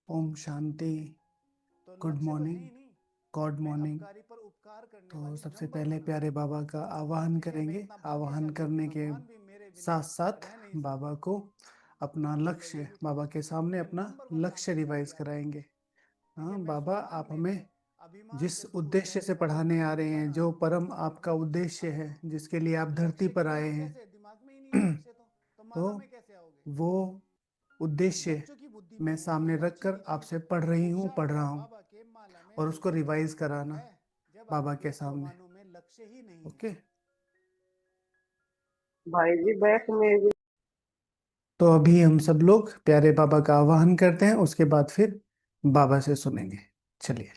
ओम शांति। तो गुड लक्ष्य तो है मॉर्निंग। ही नहीं। गॉड मैं मॉर्निंग। अपकारी पर उपकार करने तो वाली सबसे भ्रमर पहले बना। प्यारे बाबा का आवाहन ठीक है, मैं करेंगे। इतना आवाहन भाग्यशाली हूं कि करने के भगवान भी मेरे बिना साथ साथ रह नहीं बाबा सकते। को अपना चलो ये लक्ष्य, भी बाबा ठीक है। के सामने मैं अपना नंबर 1 लक्ष्य जानना चाह रिवाइज लिया आपसे। कराएंगे। ठीक है, हाँ मैं बाबा, स्वाभिमान आप नहीं हमें तो अभिमान जिस से दूर उद्देश्य से रहने वाला पढ़ाने आ व्यक्ति रहे होगा हैं, ना, जो परम उसको आपका कभी उद्देश्य है, जिसके लिए आप धरती लक्ष्य पर की आए बुद्धि कैसे, हैं, दिमाग में ही नहीं है लक्ष्य तो तो माला में कैसे आओगे। वो उद्देश्य बच्चों की बुद्धि मैं में है कि सामने लक्ष्य रखकर की चीज आपसे पढ़ रही हूँ, ऊर्जा पढ़ रहा और हूँ, बाबा के माला में और उसको रिवाइज कराना है। जब बाबा के आपके सामने। आह्वानों में लक्ष्य ही नहीं है ओके। भाई तो जी बिना बैक में लक्ष्य। भी। तो अभी हम सब लोग प्यारे बाबा का आवाहन करते हैं, उसके बाद फिर बाबा से सुनेंगे। चलिए।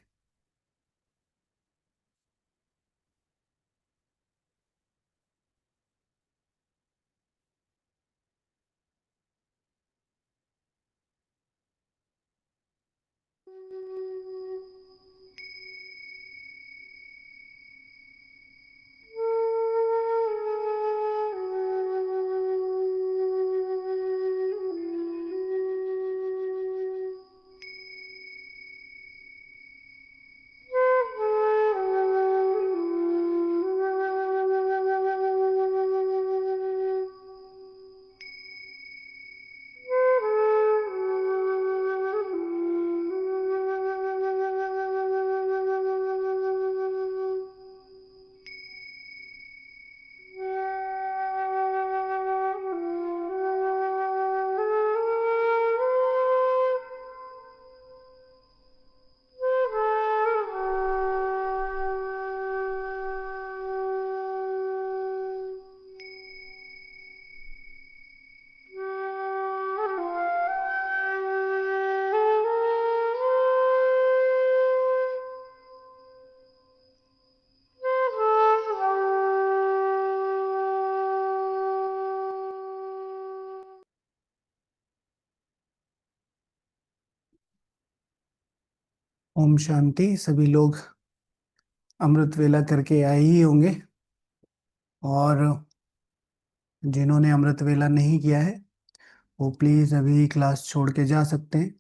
ओम शांति। सभी लोग अमृत वेला करके आए ही होंगे, और जिन्होंने अमृत वेला नहीं किया है वो प्लीज अभी क्लास छोड़ के जा सकते हैं।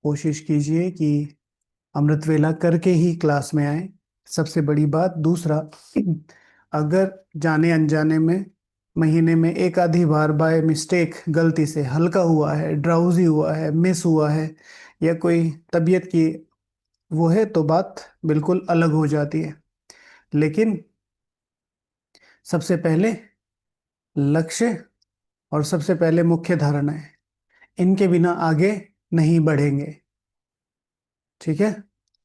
कोशिश कीजिए कि अमृत वेला करके ही क्लास में आए। सबसे बड़ी बात। दूसरा, अगर जाने अनजाने में महीने में एक आधी बार बाय मिस्टेक गलती से हल्का हुआ है, ड्राउजी हुआ है, मिस हुआ है, या कोई तबीयत की वो है, तो बात बिल्कुल अलग हो जाती है। लेकिन सबसे पहले लक्ष्य और सबसे पहले मुख्य धारणा है, इनके बिना आगे नहीं बढ़ेंगे। ठीक है।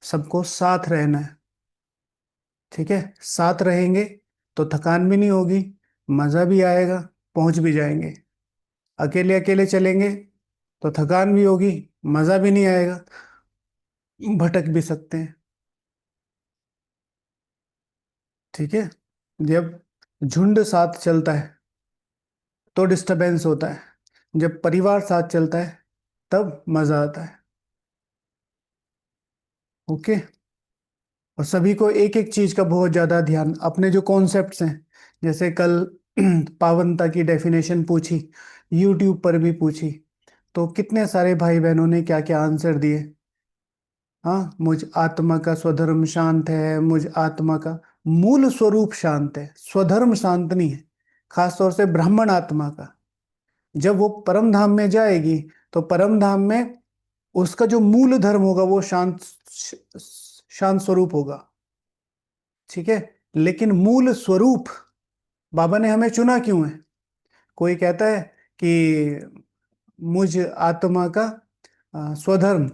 सबको साथ रहना है। ठीक है। साथ रहेंगे तो थकान भी नहीं होगी, मजा भी आएगा, पहुंच भी जाएंगे। अकेले अकेले चलेंगे तो थकान भी होगी, मजा भी नहीं आएगा, भटक भी सकते हैं। ठीक है। जब झुंड साथ चलता है तो डिस्टरबेंस होता है, जब परिवार साथ चलता है तब मजा आता है। ओके। और सभी को एक एक चीज का बहुत ज्यादा ध्यान, अपने जो कॉन्सेप्ट्स हैं, जैसे कल पावनता की डेफिनेशन पूछी, यूट्यूब पर भी पूछी, तो कितने सारे भाई बहनों ने क्या क्या आंसर दिए। हाँ, मुझ आत्मा का स्वधर्म शांत है, मुझ आत्मा का मूल स्वरूप शांत है, स्वधर्म शांत नहीं है। खास तौर से ब्राह्मण आत्मा का, जब वो परम धाम में जाएगी तो परम धाम में उसका जो मूल धर्म होगा वो शांत, शांत स्वरूप होगा। ठीक है। लेकिन मूल स्वरूप बाबा ने हमें चुना क्यों है? कोई कहता है कि मुझ आत्मा का स्वधर्म,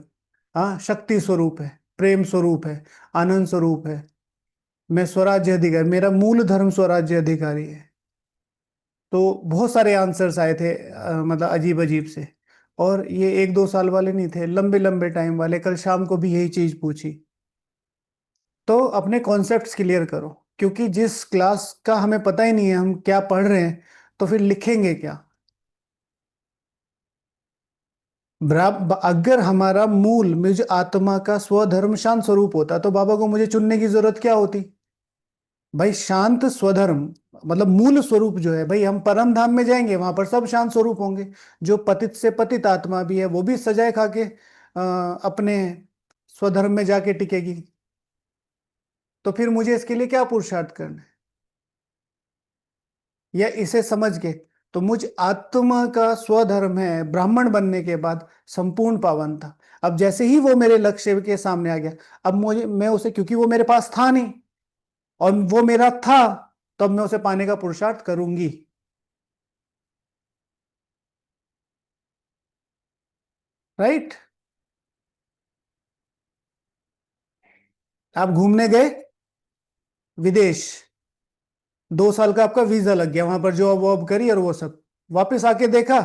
हाँ, शक्ति स्वरूप है, प्रेम स्वरूप है, आनंद स्वरूप है, मैं स्वराज्य अधिकारी, मेरा मूल धर्म स्वराज्य अधिकारी है। तो बहुत सारे आंसर्स आए थे, मतलब अजीब अजीब से। और ये एक दो साल वाले नहीं थे, लंबे लंबे टाइम वाले। कल शाम को भी यही चीज पूछी। तो अपने कॉन्सेप्ट्स क्लियर करो, क्योंकि जिस क्लास का हमें पता ही नहीं है हम क्या पढ़ रहे हैं, तो फिर लिखेंगे क्या? अगर हमारा मूल मुझ आत्मा का स्वधर्म शांत स्वरूप होता तो बाबा को मुझे चुनने की जरूरत क्या होती? भाई शांत स्वधर्म मतलब मूल स्वरूप जो है भाई, हम परम धाम में जाएंगे वहां पर सब शांत स्वरूप होंगे। जो पतित से पतित आत्मा भी है वो भी सजाए खा के अपने स्वधर्म में जाके टिकेगी। तो फिर मुझे इसके लिए क्या पुरुषार्थ करना है? या इसे समझ के, तो मुझ आत्मा का स्वधर्म है ब्राह्मण बनने के बाद संपूर्ण पावनता। अब जैसे ही वो मेरे लक्ष्य के सामने आ गया, अब मुझे मैं उसे, क्योंकि वो मेरे पास था नहीं और वो मेरा था, तो अब मैं उसे पाने का पुरुषार्थ करूंगी। राइट। आप घूमने गए विदेश, 2 साल का आपका वीजा लग गया, वहां पर जॉब वॉब करी और वो सब, वापस आके देखा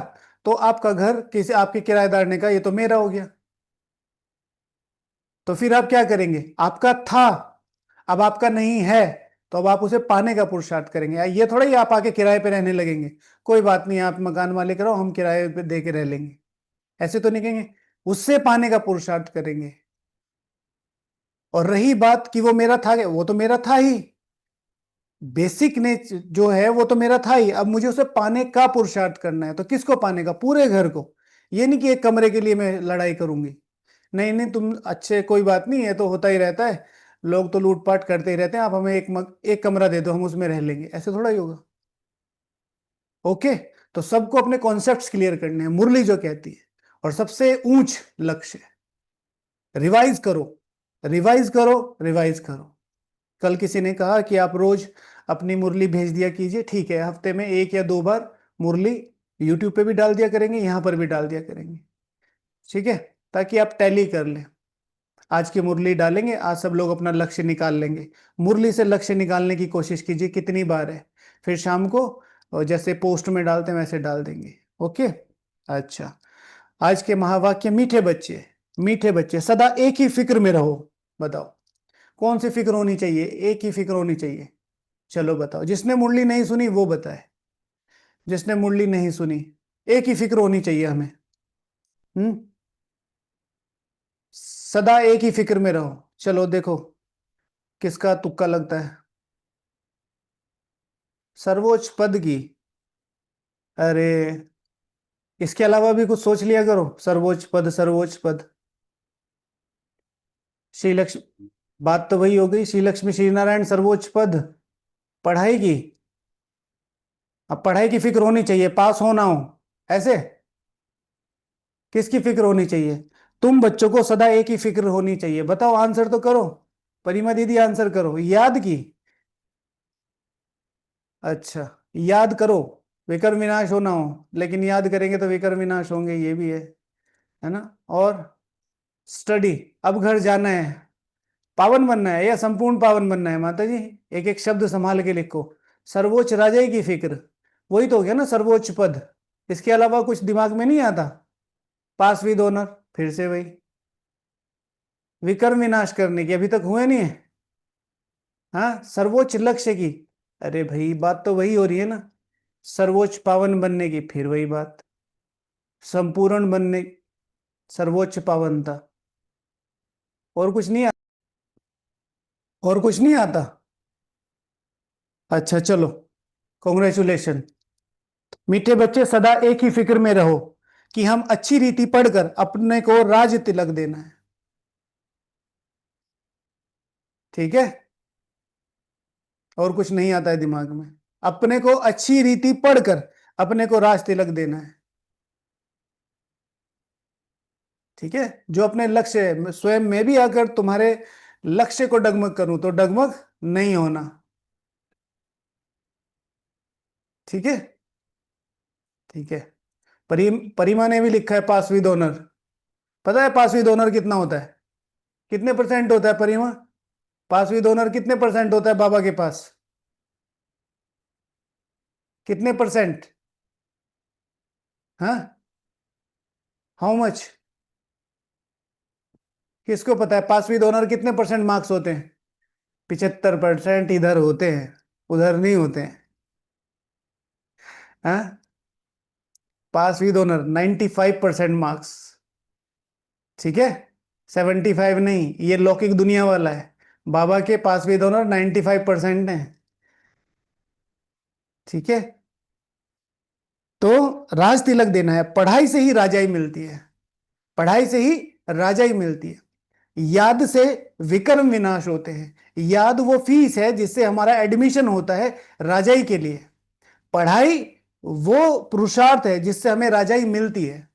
तो आपका घर किसी आपके किराएदार ने कहा ये तो मेरा हो गया। तो फिर आप क्या करेंगे? आपका था, अब आपका नहीं है, तो अब आप उसे पाने का पुरुषार्थ करेंगे। ये थोड़ा ही आप आके किराए पे रहने लगेंगे, कोई बात नहीं आप मकान मालिक रहो हम किराए पे दे के रह लेंगे, ऐसे तो नहीं कहेंगे। उससे पाने का पुरुषार्थ करेंगे। और रही बात कि वो मेरा था, वो तो मेरा था ही, बेसिक ने जो है वो तो मेरा था ही, अब मुझे उसे पाने का पुरुषार्थ करना है। तो किसको पाने का? पूरे घर को। ये नहीं कि एक कमरे के लिए मैं लड़ाई करूंगी। नहीं नहीं, तुम अच्छे, कोई बात नहीं, है तो होता ही रहता है, लोग तो लूटपाट करते ही रहते हैं, आप हमें एक कमरा दे दो हम उसमें रह लेंगे, ऐसे थोड़ा ही होगा। ओके। तो सबको अपने कॉन्सेप्ट्स क्लियर करने हैं, मुरली जो कहती है। और सबसे ऊंच लक्ष्य, रिवाइज करो, रिवाइज करो, रिवाइज करो। कल किसी ने कहा कि आप रोज अपनी मुरली भेज दिया कीजिए, ठीक है, हफ्ते में 1 या 2 बार मुरली यूट्यूब पे भी डाल दिया करेंगे, यहां पर भी डाल दिया करेंगे, ठीक है, ताकि आप टैली कर लें। आज की मुरली डालेंगे, आज सब लोग अपना लक्ष्य निकाल लेंगे। मुरली से लक्ष्य निकालने की कोशिश कीजिए कितनी बार है, फिर शाम को जैसे पोस्ट में डालते हैं वैसे डाल देंगे। ओके। अच्छा, आज के महावाक्य, मीठे बच्चे, मीठे बच्चे सदा एक ही फिक्र में रहो। बताओ कौन सी फिक्र होनी चाहिए? एक ही फिक्र होनी चाहिए। चलो बताओ, जिसने मुरली नहीं सुनी वो बताए। जिसने मुरली नहीं सुनी, एक ही फिक्र होनी चाहिए हमें। हम्म। सदा एक ही फिक्र में रहो। चलो देखो किसका तुक्का लगता है। सर्वोच्च पद की? अरे, इसके अलावा भी कुछ सोच लिया करो, सर्वोच्च पद सर्वोच्च पद। श्री लक्ष्मी, बात तो वही हो गई, श्री लक्ष्मी श्री नारायण सर्वोच्च पद। पढ़ाई की, अब पढ़ाई की फिक्र होनी चाहिए, पास होना हो, ऐसे। किसकी फिक्र होनी चाहिए? तुम बच्चों को सदा एक ही फिक्र होनी चाहिए। बताओ आंसर तो करो। परिमा दीदी आंसर करो, याद की? अच्छा, याद करो, विकर्म विनाश होना हो, लेकिन याद करेंगे तो विकर्म विनाश होंगे, ये भी है ना। और स्टडी, अब घर जाना है, पावन बनना है या संपूर्ण पावन बनना है माता जी? एक एक शब्द संभाल के लिखो। सर्वोच्च राजा की फिक्र, वही तो हो गया ना सर्वोच्च पद। इसके अलावा कुछ दिमाग में नहीं आता? पास विद ऑनर, फिर से वही, विकर्म विनाश करने की अभी तक हुए नहीं है। हाँ, सर्वोच्च लक्ष्य की, अरे भाई बात तो वही हो रही है ना। सर्वोच्च पावन बनने की, फिर वही बात, संपूर्ण बनने, सर्वोच्च पावनता। और कुछ नहीं और कुछ नहीं आता? अच्छा चलो, कॉन्ग्रेचुलेशन। मीठे बच्चे सदा एक ही फिक्र में रहो कि हम अच्छी रीति पढ़कर अपने को राज तिलक देना है। ठीक है, और कुछ नहीं आता है दिमाग में? अपने को अच्छी रीति पढ़कर अपने को राज तिलक देना है। ठीक है, जो अपने लक्ष्य स्वयं में भी अगर तुम्हारे लक्ष्य को डगमग करूं तो डगमग नहीं होना। ठीक है, ठीक है। परिमा ने भी लिखा है पास विद ऑनर। पता है पास विद ऑनर कितना होता है? कितने परसेंट होता है परिमा? पास विद ऑनर कितने परसेंट होता है बाबा के पास? कितने परसेंट? हाँ, हाउ मच? किसको पता है पास विद ऑनर कितने परसेंट मार्क्स होते हैं? 75% इधर होते हैं, उधर नहीं होते हैं। हाँ, पास विद ऑनर 95% मार्क्स। ठीक है, 75 नहीं, ये लौकिक दुनिया वाला है। बाबा के पास विद ऑनर 95% है। ठीक है, तो राज तिलक देना है। पढ़ाई से ही राजाई मिलती है, पढ़ाई से ही राजाई मिलती है। याद से विक्रम विनाश होते हैं। याद वो फीस है जिससे हमारा एडमिशन होता है राजाई के लिए। पढ़ाई वो पुरुषार्थ है जिससे हमें राजाई मिलती है।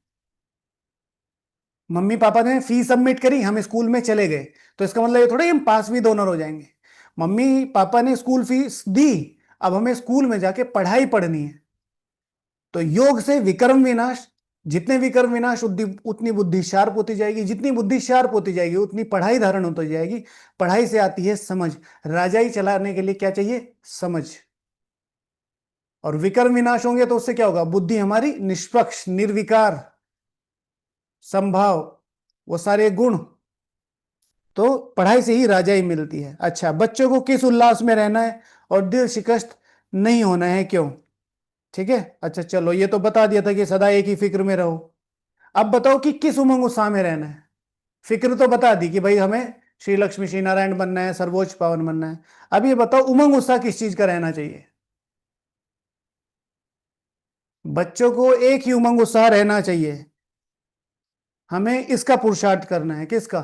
मम्मी पापा ने फीस सबमिट करी, हम स्कूल में चले गए, तो इसका मतलब ये थोड़ा ही हम पास भी दोनों हो जाएंगे। मम्मी पापा ने स्कूल फीस दी, अब हमें स्कूल में जाके पढ़ाई पढ़नी है। तो योग से विक्रम विनाश, जितने विक्रम विनाश उतनी बुद्धि शार्प होती जाएगी, जितनी बुद्धि शार्प होती जाएगी उतनी पढ़ाई धारण होती जाएगी। पढ़ाई से आती है समझ। राजाई चलाने के लिए क्या चाहिए? समझ। और विक्रम विनाश होंगे तो उससे क्या होगा? बुद्धि हमारी निष्पक्ष, निर्विकार, संभाव, वो सारे गुण। तो पढ़ाई से ही राजाई मिलती है। अच्छा, बच्चों को किस उल्लास में रहना है और दिल शिकस्त नहीं होना है, क्यों? ठीक है, अच्छा चलो, ये तो बता दिया था कि सदा एक ही फिक्र में रहो। अब बताओ कि किस उमंग उत्साह में रहना है। फिक्र तो बता दी कि भाई हमें श्री लक्ष्मी श्री नारायण बनना है, सर्वोच्च पावन बनना है। अब ये बताओ उमंग उत्साह किस चीज का रहना चाहिए? बच्चों को एक ही उमंग उत्साह रहना चाहिए। हमें इसका पुरुषार्थ करना है। किसका?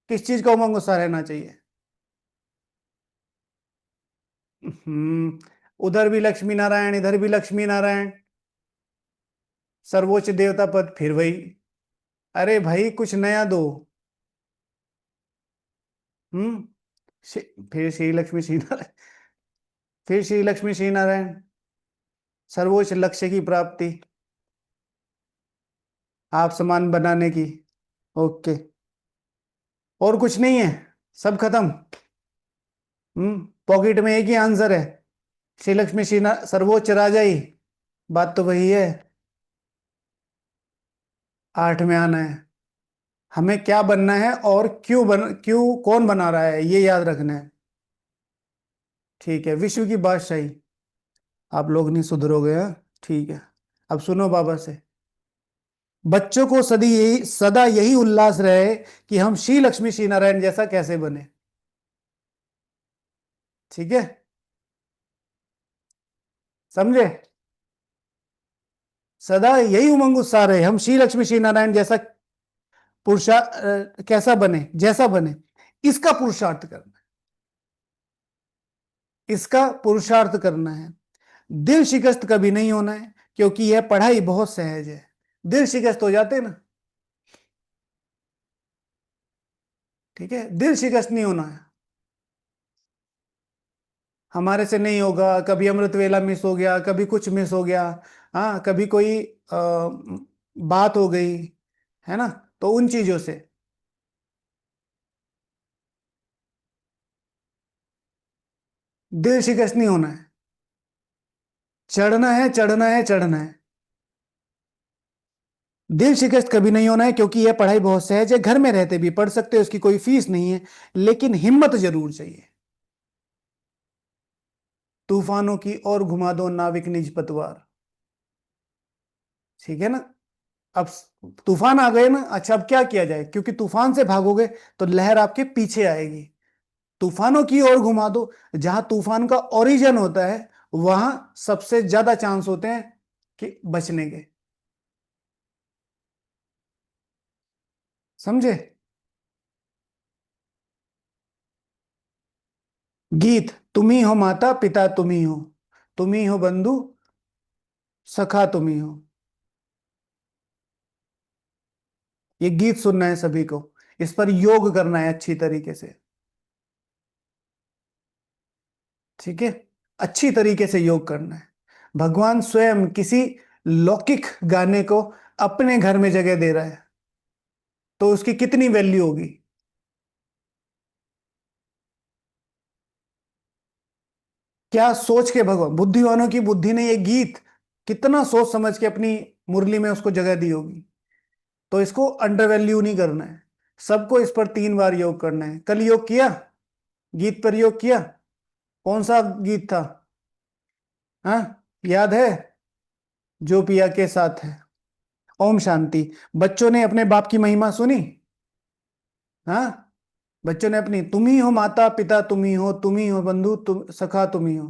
किस चीज का उमंग उत्साह रहना चाहिए? हम्म उधर भी लक्ष्मी नारायण, इधर भी लक्ष्मी नारायण, सर्वोच्च देवता पद, फिर वही। अरे भाई कुछ नया दो। हम्म फिर श्री लक्ष्मी श्री नारायण, फिर श्री लक्ष्मी श्री नारायण, सर्वोच्च लक्ष्य की प्राप्ति, आप समान बनाने की। ओके, और कुछ नहीं है? सब खत्म? पॉकेट में एक ही आंसर है, श्री लक्ष्मी श्री सर्वोच्च राजा ही। बात तो वही है। 8 में आना है। हमें क्या बनना है और क्यों, कौन बना रहा है, ये याद रखना है। ठीक है, विश्व की बादशाही। आप लोग नहीं सुधरोगे, हाँ? ठीक है, अब सुनो बाबा से। बच्चों को सदा यही उल्लास रहे कि हम श्री लक्ष्मी श्री नारायण जैसा कैसे बने। ठीक है, समझे? सदा यही उमंग उत्साह रहे हम श्री लक्ष्मी श्री नारायण जैसा कैसा बने, जैसा बने। इसका पुरुषार्थ करना है, इसका पुरुषार्थ करना है। दिल शिकस्त कभी नहीं होना है, क्योंकि यह पढ़ाई बहुत सहज है। दिल शिकस्त हो जाते ना, ठीक है, दिल शिकस्त नहीं होना है। हमारे से नहीं होगा, कभी अमृत वेला मिस हो गया, कभी कुछ मिस हो गया, हाँ, कभी कोई बात हो गई, है ना, तो उन चीजों से दिल शिकस्त नहीं होना है। चढ़ना है, चढ़ना है, चढ़ना है। दिल शिकस्त कभी नहीं होना है, क्योंकि यह पढ़ाई बहुत सहज है। घर में रहते भी पढ़ सकते हो, उसकी कोई फीस नहीं है। लेकिन हिम्मत जरूर चाहिए। तूफानों की ओर घुमा दो नाविक निज पतवार। ठीक है ना? अब तूफान आ गए ना, अच्छा अब क्या किया जाए, क्योंकि तूफान से भागोगे तो लहर आपके पीछे आएगी। तूफानों की ओर घुमा दो। जहां तूफान का ओरिजिन होता है वहां सबसे ज्यादा चांस होते हैं कि बचने के। समझे? गीत, तुम ही हो माता पिता, तुम ही हो, तुम ही हो बंधु सखा, तुम ही हो। ये गीत सुनना है सभी को, इस पर योग करना है अच्छी तरीके से। ठीक है, अच्छी तरीके से योग करना है। भगवान स्वयं किसी लौकिक गाने को अपने घर में जगह दे रहा है, तो उसकी कितनी वैल्यू होगी। क्या सोच के भगवान, बुद्धिमानों की बुद्धि ने ये गीत कितना सोच समझ के अपनी मुरली में उसको जगह दी होगी। तो इसको अंडर वैल्यू नहीं करना है। सबको इस पर 3 बार योग करना है। कल योग किया, गीत पर योग किया। कौन सा गीत था? हाँ, याद है? जो पिया के साथ है। ओम शांति। बच्चों ने अपने बाप की महिमा सुनी? हाँ, बच्चों ने अपनी, तुम ही हो माता पिता, तुम ही हो बंधु, तुम सखा, तुम ही हो।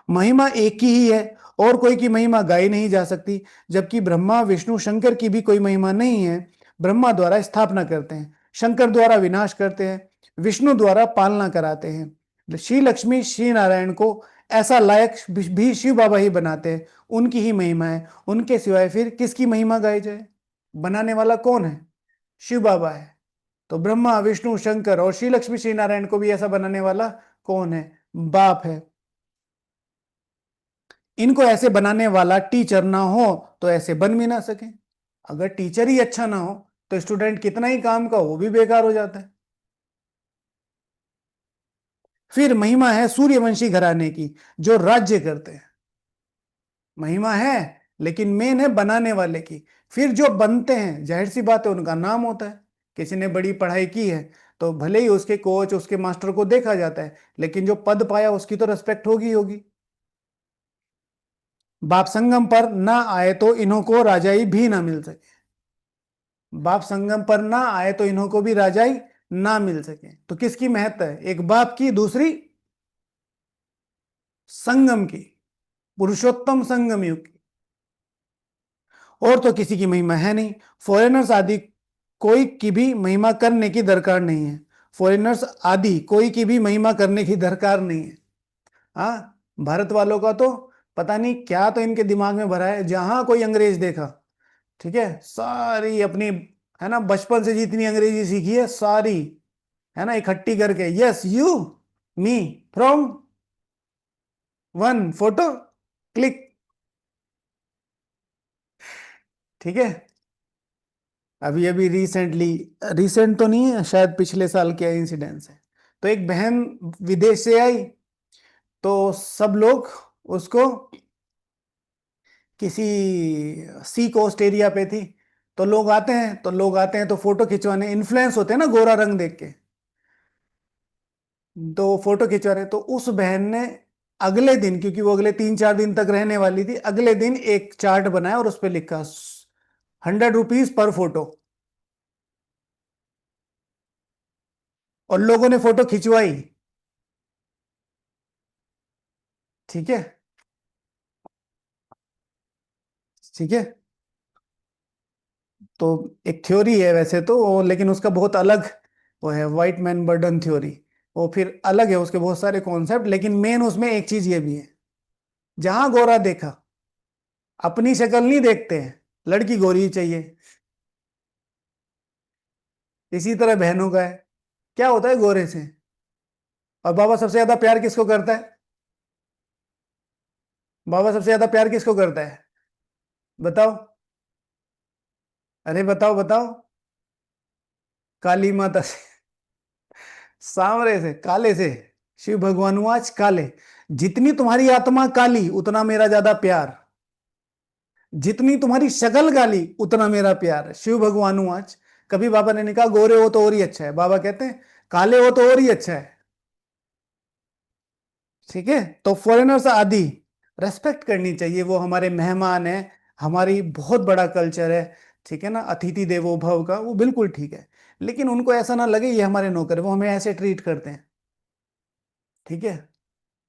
महिमा एक की ही है, और कोई की महिमा गाई नहीं जा सकती। जबकि ब्रह्मा विष्णु शंकर की भी कोई महिमा नहीं है। ब्रह्मा द्वारा स्थापना करते हैं, शंकर द्वारा विनाश करते हैं, विष्णु द्वारा पालना कराते हैं। श्री लक्ष्मी श्री नारायण को ऐसा लायक भी शिव बाबा ही बनाते हैं। उनकी ही महिमा है, उनके सिवाय फिर किसकी महिमा गाई जाए? बनाने वाला कौन है? शिव बाबा है। तो ब्रह्मा विष्णु शंकर और श्री लक्ष्मी श्री नारायण को भी ऐसा बनाने वाला कौन है? बाप है। इनको ऐसे बनाने वाला टीचर ना हो तो ऐसे बन भी ना सके। अगर टीचर ही अच्छा ना हो तो स्टूडेंट कितना ही काम का वो भी बेकार हो जाता है। फिर महिमा है सूर्यवंशी घराने की, जो राज्य करते हैं। महिमा है, लेकिन मेन है बनाने वाले की। फिर जो बनते हैं, जाहिर सी बात है उनका नाम होता है। किसी ने बड़ी पढ़ाई की है तो भले ही उसके कोच उसके मास्टर को देखा जाता है, लेकिन जो पद पाया उसकी तो रेस्पेक्ट होगी होगी। बाप संगम पर ना आए तो इन्हों को राजाई भी ना मिल सके। बाप संगम पर ना आए तो इन्हों को भी राजाई ना मिल सके। तो किसकी महत्ता है? एक बाप की, दूसरी संगम की, पुरुषोत्तम संगम युग की। और तो किसी की महिमा है नहीं। फॉरेनर्स आदि कोई की भी महिमा करने की दरकार नहीं है। फॉरेनर्स आदि कोई की भी महिमा करने की दरकार नहीं है। हाँ, भारत वालों का तो पता नहीं क्या तो इनके दिमाग में भरा है। जहां कोई अंग्रेज देखा, ठीक है, सारी अपनी, है ना, बचपन से जितनी अंग्रेजी सीखी है सारी, है ना, इकट्ठी करके, yes you me from one photo click. ठीक है। अभी अभी रिसेंटली, रिसेंट तो नहीं है, शायद पिछले साल के इंसिडेंस है। तो एक बहन विदेश से आई, तो सब लोग उसको, किसी सी कोस्ट एरिया पे थी, तो लोग आते हैं तो फोटो खिंचवाने, इन्फ्लुएंस होते हैं ना गोरा रंग देख के, तो फोटो खिंचवा रहे। तो उस बहन ने अगले दिन, क्योंकि वो अगले 3-4 दिन तक रहने वाली थी, अगले दिन एक चार्ट बनाया और उस पर लिखा 100 रुपीज पर फोटो। और लोगों ने फोटो खिंचवाई। ठीक है। ठीक है। तो एक थ्योरी है वैसे तो लेकिन उसका बहुत अलग वो है, व्हाइट मैन बर्डन थ्योरी। वो फिर अलग है, उसके बहुत सारे कॉन्सेप्ट, लेकिन मेन उसमें एक चीज ये भी है, जहां गोरा देखा, अपनी शक्ल नहीं देखते हैं, लड़की गोरी ही चाहिए। इसी तरह बहनों का है, क्या होता है गोरे से। और बाबा सबसे ज्यादा प्यार किसको करता है? बाबा सबसे ज्यादा प्यार किसको करता है? बताओ। अरे बताओ बताओ। काली माता से, सांवरे से, काले से। शिव भगवान आज काले, जितनी तुम्हारी आत्मा काली उतना मेरा ज्यादा प्यार, जितनी तुम्हारी शक्ल काली उतना मेरा प्यार। शिव भगवान आज, कभी बाबा ने नहीं कहा गोरे हो तो और ही अच्छा है, बाबा कहते हैं काले हो तो और ही अच्छा है। ठीक है। तो फॉरेनर्स आदि रेस्पेक्ट करनी चाहिए, वो हमारे मेहमान हैं, हमारी बहुत बड़ा कल्चर है। ठीक है ना, अतिथि देवो भव का वो बिल्कुल ठीक है। लेकिन उनको ऐसा ना लगे ये हमारे नौकर, वो हमें ऐसे ट्रीट करते हैं। ठीक है,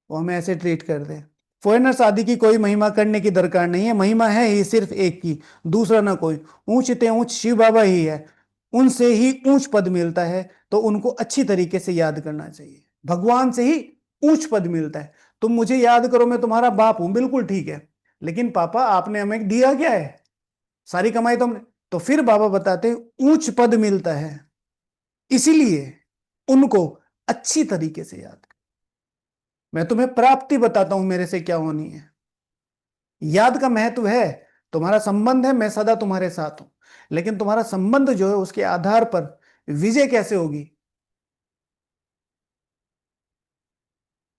वो हमें ऐसे ट्रीट करते हैं। फॉरेनर्स आदि की कोई महिमा करने की दरकार नहीं है, महिमा है ही सिर्फ एक की, दूसरा ना कोई। ऊंचते ऊंच शिव बाबा ही है, उनसे ही ऊंच पद मिलता है। तो उनको अच्छी तरीके से याद करना चाहिए। भगवान से ही ऊंच पद मिलता है। तुम मुझे याद करो, मैं तुम्हारा बाप हूं, बिल्कुल ठीक है, लेकिन पापा आपने हमें दिया क्या है? सारी कमाई तो हमने। तो फिर बाबा बताते हैं ऊंच पद मिलता है, इसीलिए उनको अच्छी तरीके से याद। मैं तुम्हें प्राप्ति बताता हूं मेरे से क्या होनी है। याद का महत्व है। तुम्हारा संबंध है, मैं सदा तुम्हारे साथ हूं, लेकिन तुम्हारा संबंध जो है उसके आधार पर विजय कैसे होगी?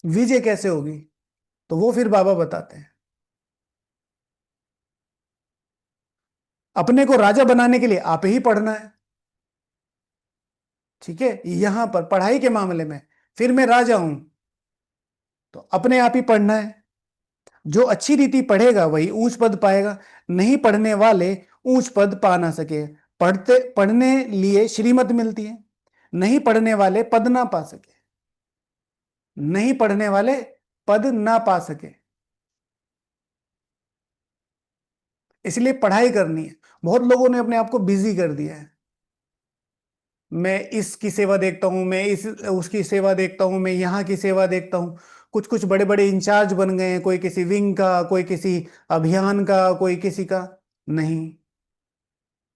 विजय कैसे होगी? तो वो फिर बाबा बताते हैं। अपने को राजा बनाने के लिए आप ही पढ़ना है। ठीक है, यहां पर पढ़ाई के मामले में फिर मैं राजा हूं, तो अपने आप ही पढ़ना है। जो अच्छी रीति पढ़ेगा वही ऊंच पद पाएगा। नहीं पढ़ने वाले ऊंच पद पा ना सके। पढ़ने लिए श्रीमत मिलती है, नहीं पढ़ने वाले पद ना पा सके। नहीं पढ़ने वाले पद ना पा सके। इसलिए पढ़ाई करनी है। बहुत लोगों ने अपने आप को बिजी कर दिया है। मैं इसकी सेवा देखता हूँ, मैं इस उसकी सेवा देखता हूँ, मैं यहाँ की सेवा देखता हूँ। कुछ कुछ बड़े बड़े इंचार्ज बन गए हैं, कोई किसी विंग का, कोई किसी अभियान का, कोई किसी का। नहीं,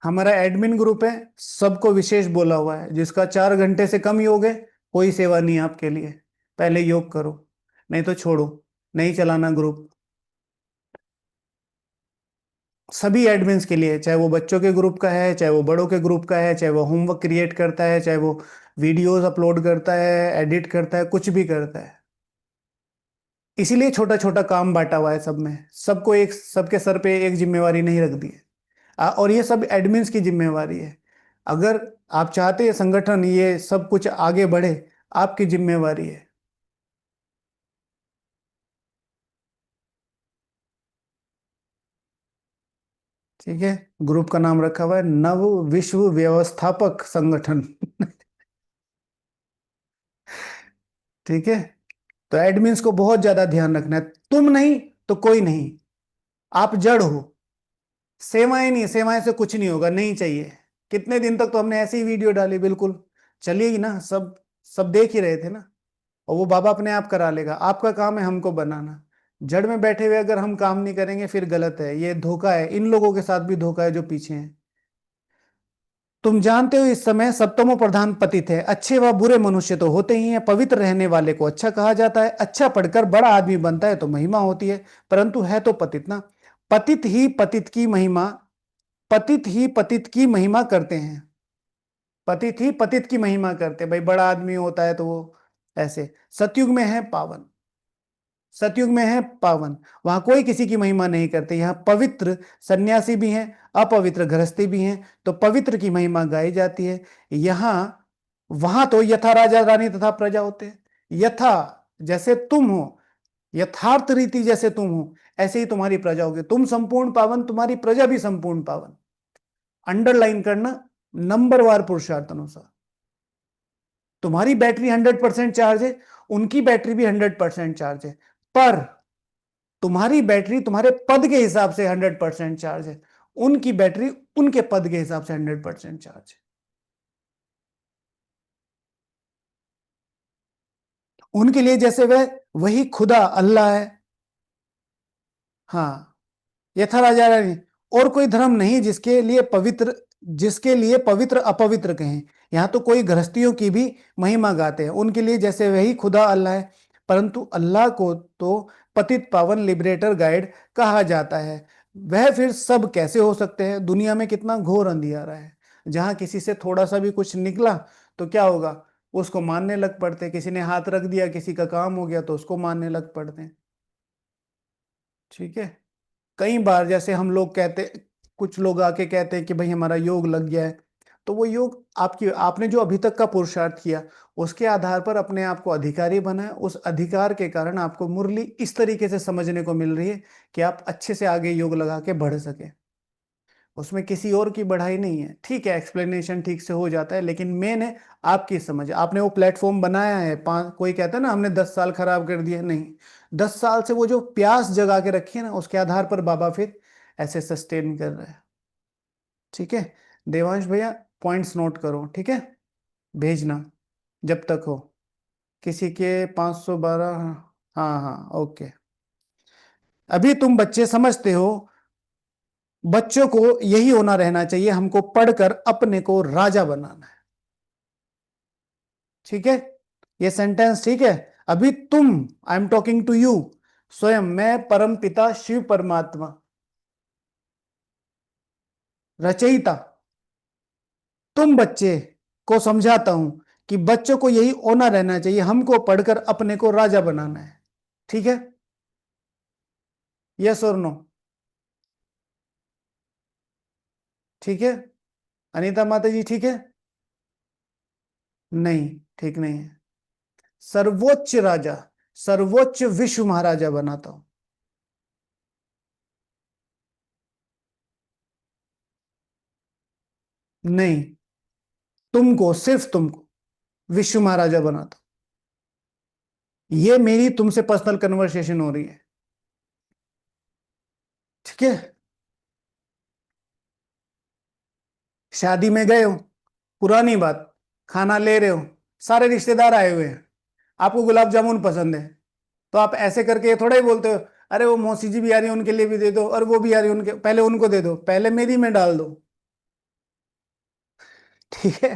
हमारा एडमिन ग्रुप है, सबको विशेष बोला हुआ है, जिसका 4 घंटे से कम योग है, कोई सेवा नहीं है आपके लिए। पहले योग करो, नहीं तो छोड़ो, नहीं चलाना ग्रुप। सभी एडमिन्स के लिए, चाहे वो बच्चों के ग्रुप का है, चाहे वो बड़ों के ग्रुप का है, चाहे वो होमवर्क क्रिएट करता है, चाहे वो वीडियोस अपलोड करता है, एडिट करता है, कुछ भी करता है। इसीलिए छोटा छोटा काम बांटा हुआ है सब में, सबको एक, सबके सर पे एक जिम्मेवारी नहीं रख दी है। और ये सब एडमिन्स की जिम्मेवारी है। अगर आप चाहते हैं संगठन ये सब कुछ आगे बढ़े, आपकी जिम्मेवारी है। ठीक है, ग्रुप का नाम रखा हुआ है नव विश्व व्यवस्थापक संगठन। ठीक है, तो एडमिन्स को बहुत ज्यादा ध्यान रखना है। तुम नहीं तो कोई नहीं, आप जड़ हो। सेवाएं नहीं, सेवाएं से कुछ नहीं होगा, नहीं चाहिए। कितने दिन तक तो हमने ऐसी ही वीडियो डाली, बिल्कुल चलिएगी ना, सब सब देख ही रहे थे ना। और वो बाबा अपने आप करा लेगा, आपका काम है हमको बनाना। जड़ में बैठे हुए अगर हम काम नहीं करेंगे फिर गलत है, ये धोखा है, इन लोगों के साथ भी धोखा है जो पीछे हैं। तुम जानते हो इस समय सप्तमों प्रधान पतित है। अच्छे व बुरे मनुष्य तो होते ही हैं, पवित्र रहने वाले को अच्छा कहा जाता है। अच्छा पढ़कर बड़ा आदमी बनता है तो महिमा होती है, परंतु है तो पतित ना। पतित ही पतित की महिमा, पतित ही पतित की महिमा करते हैं। पतित ही पतित की महिमा करते हैं, भाई बड़ा आदमी होता है तो वो ऐसे। सतयुग में है पावन, सतयुग में है पावन, वहां कोई किसी की महिमा नहीं करते। यहाँ पवित्र सन्यासी भी हैं, अपवित्र गृहस्थी भी हैं, तो पवित्र की महिमा गाई जाती है। यहाँ, वहां तो यथा राजा रानी तथा प्रजा होते हैं। यथा, जैसे तुम हो, यथार्थ रीति जैसे तुम हो, ऐसे ही तुम्हारी प्रजा होगी। तुम संपूर्ण पावन, तुम्हारी प्रजा भी संपूर्ण पावन। अंडरलाइन करना, नंबर वार पुरुषार्थ अनुसार। तुम्हारी बैटरी 100% चार्ज है, उनकी बैटरी भी 100% चार्ज है, पर तुम्हारी बैटरी तुम्हारे पद के हिसाब से 100% चार्ज है, उनकी बैटरी उनके पद के हिसाब से 100% चार्ज है। उनके लिए जैसे वह, वही खुदा अल्लाह है। हाँ, यथा राजा रानी। और कोई धर्म नहीं जिसके लिए पवित्र, जिसके लिए पवित्र अपवित्र कहें। यहां तो कोई गृहस्थियों की भी महिमा गाते हैं, उनके लिए जैसे वही खुदा अल्लाह है, परंतु अल्लाह को तो पतित पावन लिबरेटर गाइड कहा जाता है। वह फिर सब कैसे हो सकते हैं? दुनिया में कितना घोर अंधियारा है, जहां किसी से थोड़ा सा भी कुछ निकला तो क्या होगा, उसको मानने लग पड़ते हैं। किसी ने हाथ रख दिया, किसी का काम हो गया तो उसको मानने लग पड़ते हैं। ठीक है, कई बार जैसे हम लोग कहते, कुछ लोग आके कहते हैं कि भाई हमारा योग लग गया है, तो वो योग आपकी, आपने जो अभी तक का पुरुषार्थ किया, उसके आधार पर अपने आप को अधिकारी बनाए। उस अधिकार के कारण आपको मुरली इस तरीके से समझने को मिल रही है कि आप अच्छे से आगे योग लगा के बढ़ सके। उसमें किसी और की बढ़ाई नहीं है। ठीक है, एक्सप्लेनेशन ठीक से हो जाता है, लेकिन मेन है आपकी समझ। आपने वो प्लेटफॉर्म बनाया है, कोई कहता है ना हमने 10 साल खराब कर दिए, नहीं। 10 साल से वो जो प्यास जगा के रखी है ना, उसके आधार पर बाबा फिर ऐसे सस्टेन कर रहे हैं। ठीक है, देवांश भैया पॉइंट्स नोट करो, ठीक है, भेजना जब तक हो। किसी के 512, हाँ हाँ ओके। अभी तुम बच्चे समझते हो, बच्चों को यही होना रहना चाहिए, हमको पढ़कर अपने को राजा बनाना है। ठीक है, ये सेंटेंस ठीक है। अभी तुम, I am talking to you, स्वयं मैं परम पिता शिव परमात्मा रचयिता, तुम बच्चे को समझाता हूं कि बच्चों को यही होना रहना चाहिए, हमको पढ़कर अपने को राजा बनाना है। ठीक है, यस और नो? ठीक है, अनीता माता जी ठीक है? नहीं, ठीक नहीं है। सर्वोच्च राजा, सर्वोच्च विश्व महाराजा बनाता हूं। नहीं, तुमको, सिर्फ तुमको विश्व महाराजा बनाता हूं। ये मेरी तुमसे पर्सनल कन्वर्सेशन हो रही है। ठीक है, शादी में गए हो, पुरानी बात, खाना ले रहे हो, सारे रिश्तेदार आए हुए हैं, आपको गुलाब जामुन पसंद है, तो आप ऐसे करके ये थोड़ा ही बोलते हो, अरे वो मौसी जी भी आ रही है उनके लिए भी दे दो, और वो भी आ रही है उनके, पहले उनको दे दो, पहले मेरी में डाल दो। ठीक है।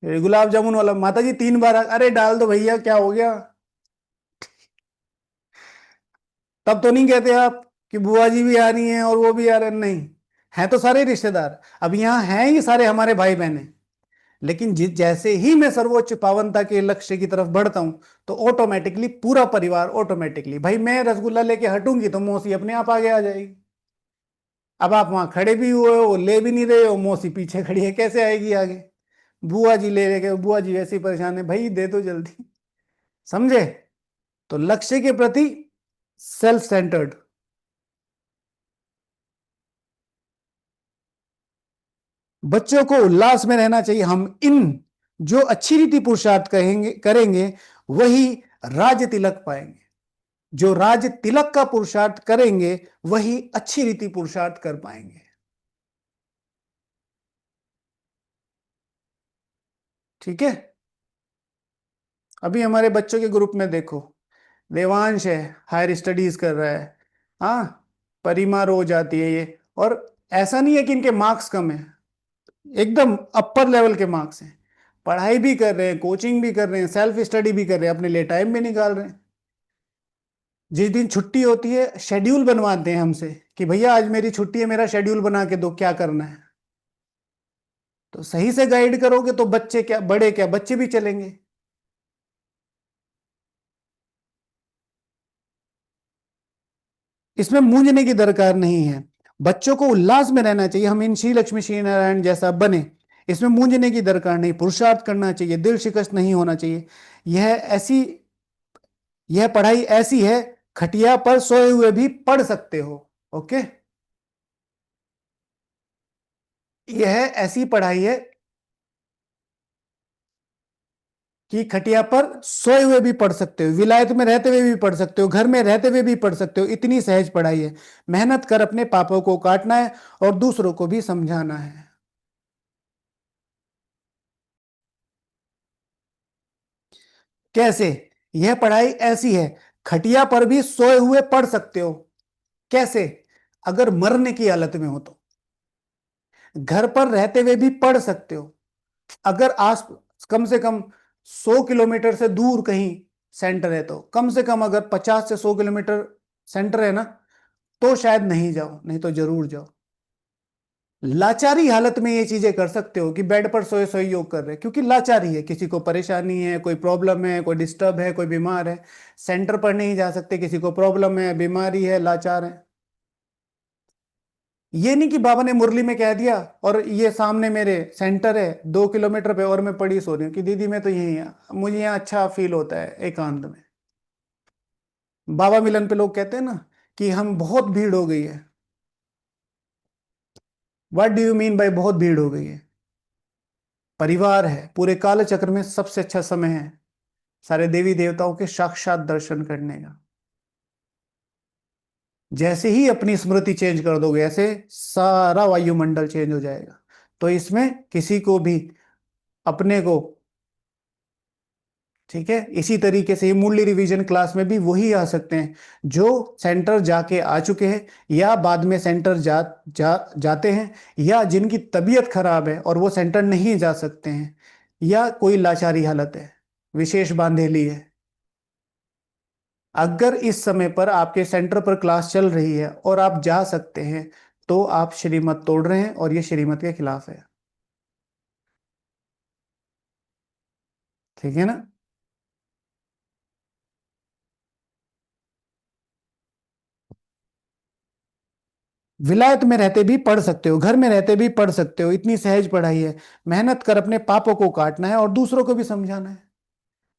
ये गुलाब जामुन वाला, माता जी 3 बार अरे डाल दो भैया, क्या हो गया। तब तो नहीं कहते आप कि बुआ जी भी आ रही हैं और वो भी आ रहे हैं, नहीं, हैं तो सारे रिश्तेदार, अब यहाँ हैं ये सारे हमारे भाई बहन हैं। लेकिन जैसे ही मैं सर्वोच्च पावनता के लक्ष्य की तरफ बढ़ता हूं, तो ऑटोमेटिकली पूरा परिवार ऑटोमेटिकली, भाई मैं रसगुल्ला लेके हटूंगी तो मौसी अपने आप आगे आ जाएगी। अब आप वहां खड़े भी हुए हो, ले भी नहीं रहे हो, मौसी पीछे खड़ी है, कैसे आएगी आगे। बुआ जी ले गए, बुआ जी वैसे ही परेशान है, भाई दे दो जल्दी। समझे। तो लक्ष्य के प्रति सेल्फ सेंटर्ड। बच्चों को उल्लास में रहना चाहिए। हम इन जो अच्छी रीति पुरुषार्थ कहेंगे करेंगे, वही राज तिलक पाएंगे। जो राज तिलक का पुरुषार्थ करेंगे, वही अच्छी रीति पुरुषार्थ कर पाएंगे। ठीक है। अभी हमारे बच्चों के ग्रुप में देखो, देवांश है, हायर स्टडीज कर रहा है, हाँ, परिमा रोज आती है ये, और ऐसा नहीं है कि इनके मार्क्स कम है, एकदम अपर लेवल के मार्क्स हैं, पढ़ाई भी कर रहे हैं, कोचिंग भी कर रहे हैं, सेल्फ स्टडी भी कर रहे हैं, अपने लिए टाइम भी निकाल रहे हैं। जिस दिन छुट्टी होती है शेड्यूल बनवाते हैं हमसे कि भैया आज मेरी छुट्टी है, मेरा शेड्यूल बना के दो, क्या करना है। तो सही से गाइड करोगे तो बच्चे क्या, बड़े क्या, बच्चे भी चलेंगे। इसमें मूंझने की दरकार नहीं है। बच्चों को उल्लास में रहना चाहिए, हम इन श्री लक्ष्मी श्री नारायण जैसा बने, इसमें मूंझने की दरकार नहीं, पुरुषार्थ करना चाहिए, दिल शिकस्त नहीं होना चाहिए। यह ऐसी यह पढ़ाई ऐसी है, खटिया पर सोए हुए भी पढ़ सकते हो। ओके। यह ऐसी पढ़ाई है कि खटिया पर सोए हुए भी पढ़ सकते हो, विलायत में रहते हुए भी पढ़ सकते हो, घर में रहते हुए भी पढ़ सकते हो, इतनी सहज पढ़ाई है। मेहनत कर अपने पापों को काटना है और दूसरों को भी समझाना है। कैसे। यह पढ़ाई ऐसी है, खटिया पर भी सोए हुए पढ़ सकते हो। कैसे। अगर मरने की हालत में हो तो घर पर रहते हुए भी पढ़ सकते हो। अगर आस कम से कम 100 किलोमीटर से दूर कहीं सेंटर है, तो कम से कम अगर 50 से 100 किलोमीटर सेंटर है ना, तो शायद नहीं जाओ, नहीं तो जरूर जाओ। लाचारी हालत में ये चीजें कर सकते हो कि बेड पर सोए सोए योग कर रहे, क्योंकि लाचारी है, किसी को परेशानी है, कोई प्रॉब्लम है, कोई डिस्टर्ब है, कोई बीमार है, सेंटर पर नहीं जा सकते, किसी को प्रॉब्लम है, बीमारी है, लाचार है। ये नहीं कि बाबा ने मुरली में कह दिया और ये सामने मेरे सेंटर है 2 किलोमीटर पे और मैं पड़ी सो रही हूँ कि दीदी मैं तो यहीं, मुझे यहाँ अच्छा फील होता है एकांत में। बाबा मिलन पे लोग कहते हैं ना कि हम बहुत भीड़ हो गई है। What do you mean by बहुत भीड़ हो गई है। परिवार है, पूरे काल चक्र में सबसे अच्छा समय है सारे देवी देवताओं के साक्षात दर्शन करने का। जैसे ही अपनी स्मृति चेंज कर दोगे, ऐसे सारा वायुमंडल चेंज हो जाएगा। तो इसमें किसी को भी अपने को, ठीक है, इसी तरीके से ये मुरली रिवीजन क्लास में भी वही आ सकते हैं जो सेंटर जाके आ चुके हैं, या बाद में सेंटर जाते हैं, या जिनकी तबीयत खराब है और वो सेंटर नहीं जा सकते हैं, या कोई लाचारी हालत है, विशेष बांधेली है। अगर इस समय पर आपके सेंटर पर क्लास चल रही है और आप जा सकते हैं, तो आप श्रीमत तोड़ रहे हैं और ये श्रीमत के खिलाफ है। ठीक है ना। विलायत में रहते भी पढ़ सकते हो, घर में रहते भी पढ़ सकते हो, इतनी सहज पढ़ाई है। मेहनत कर अपने पापों को काटना है और दूसरों को भी समझाना है।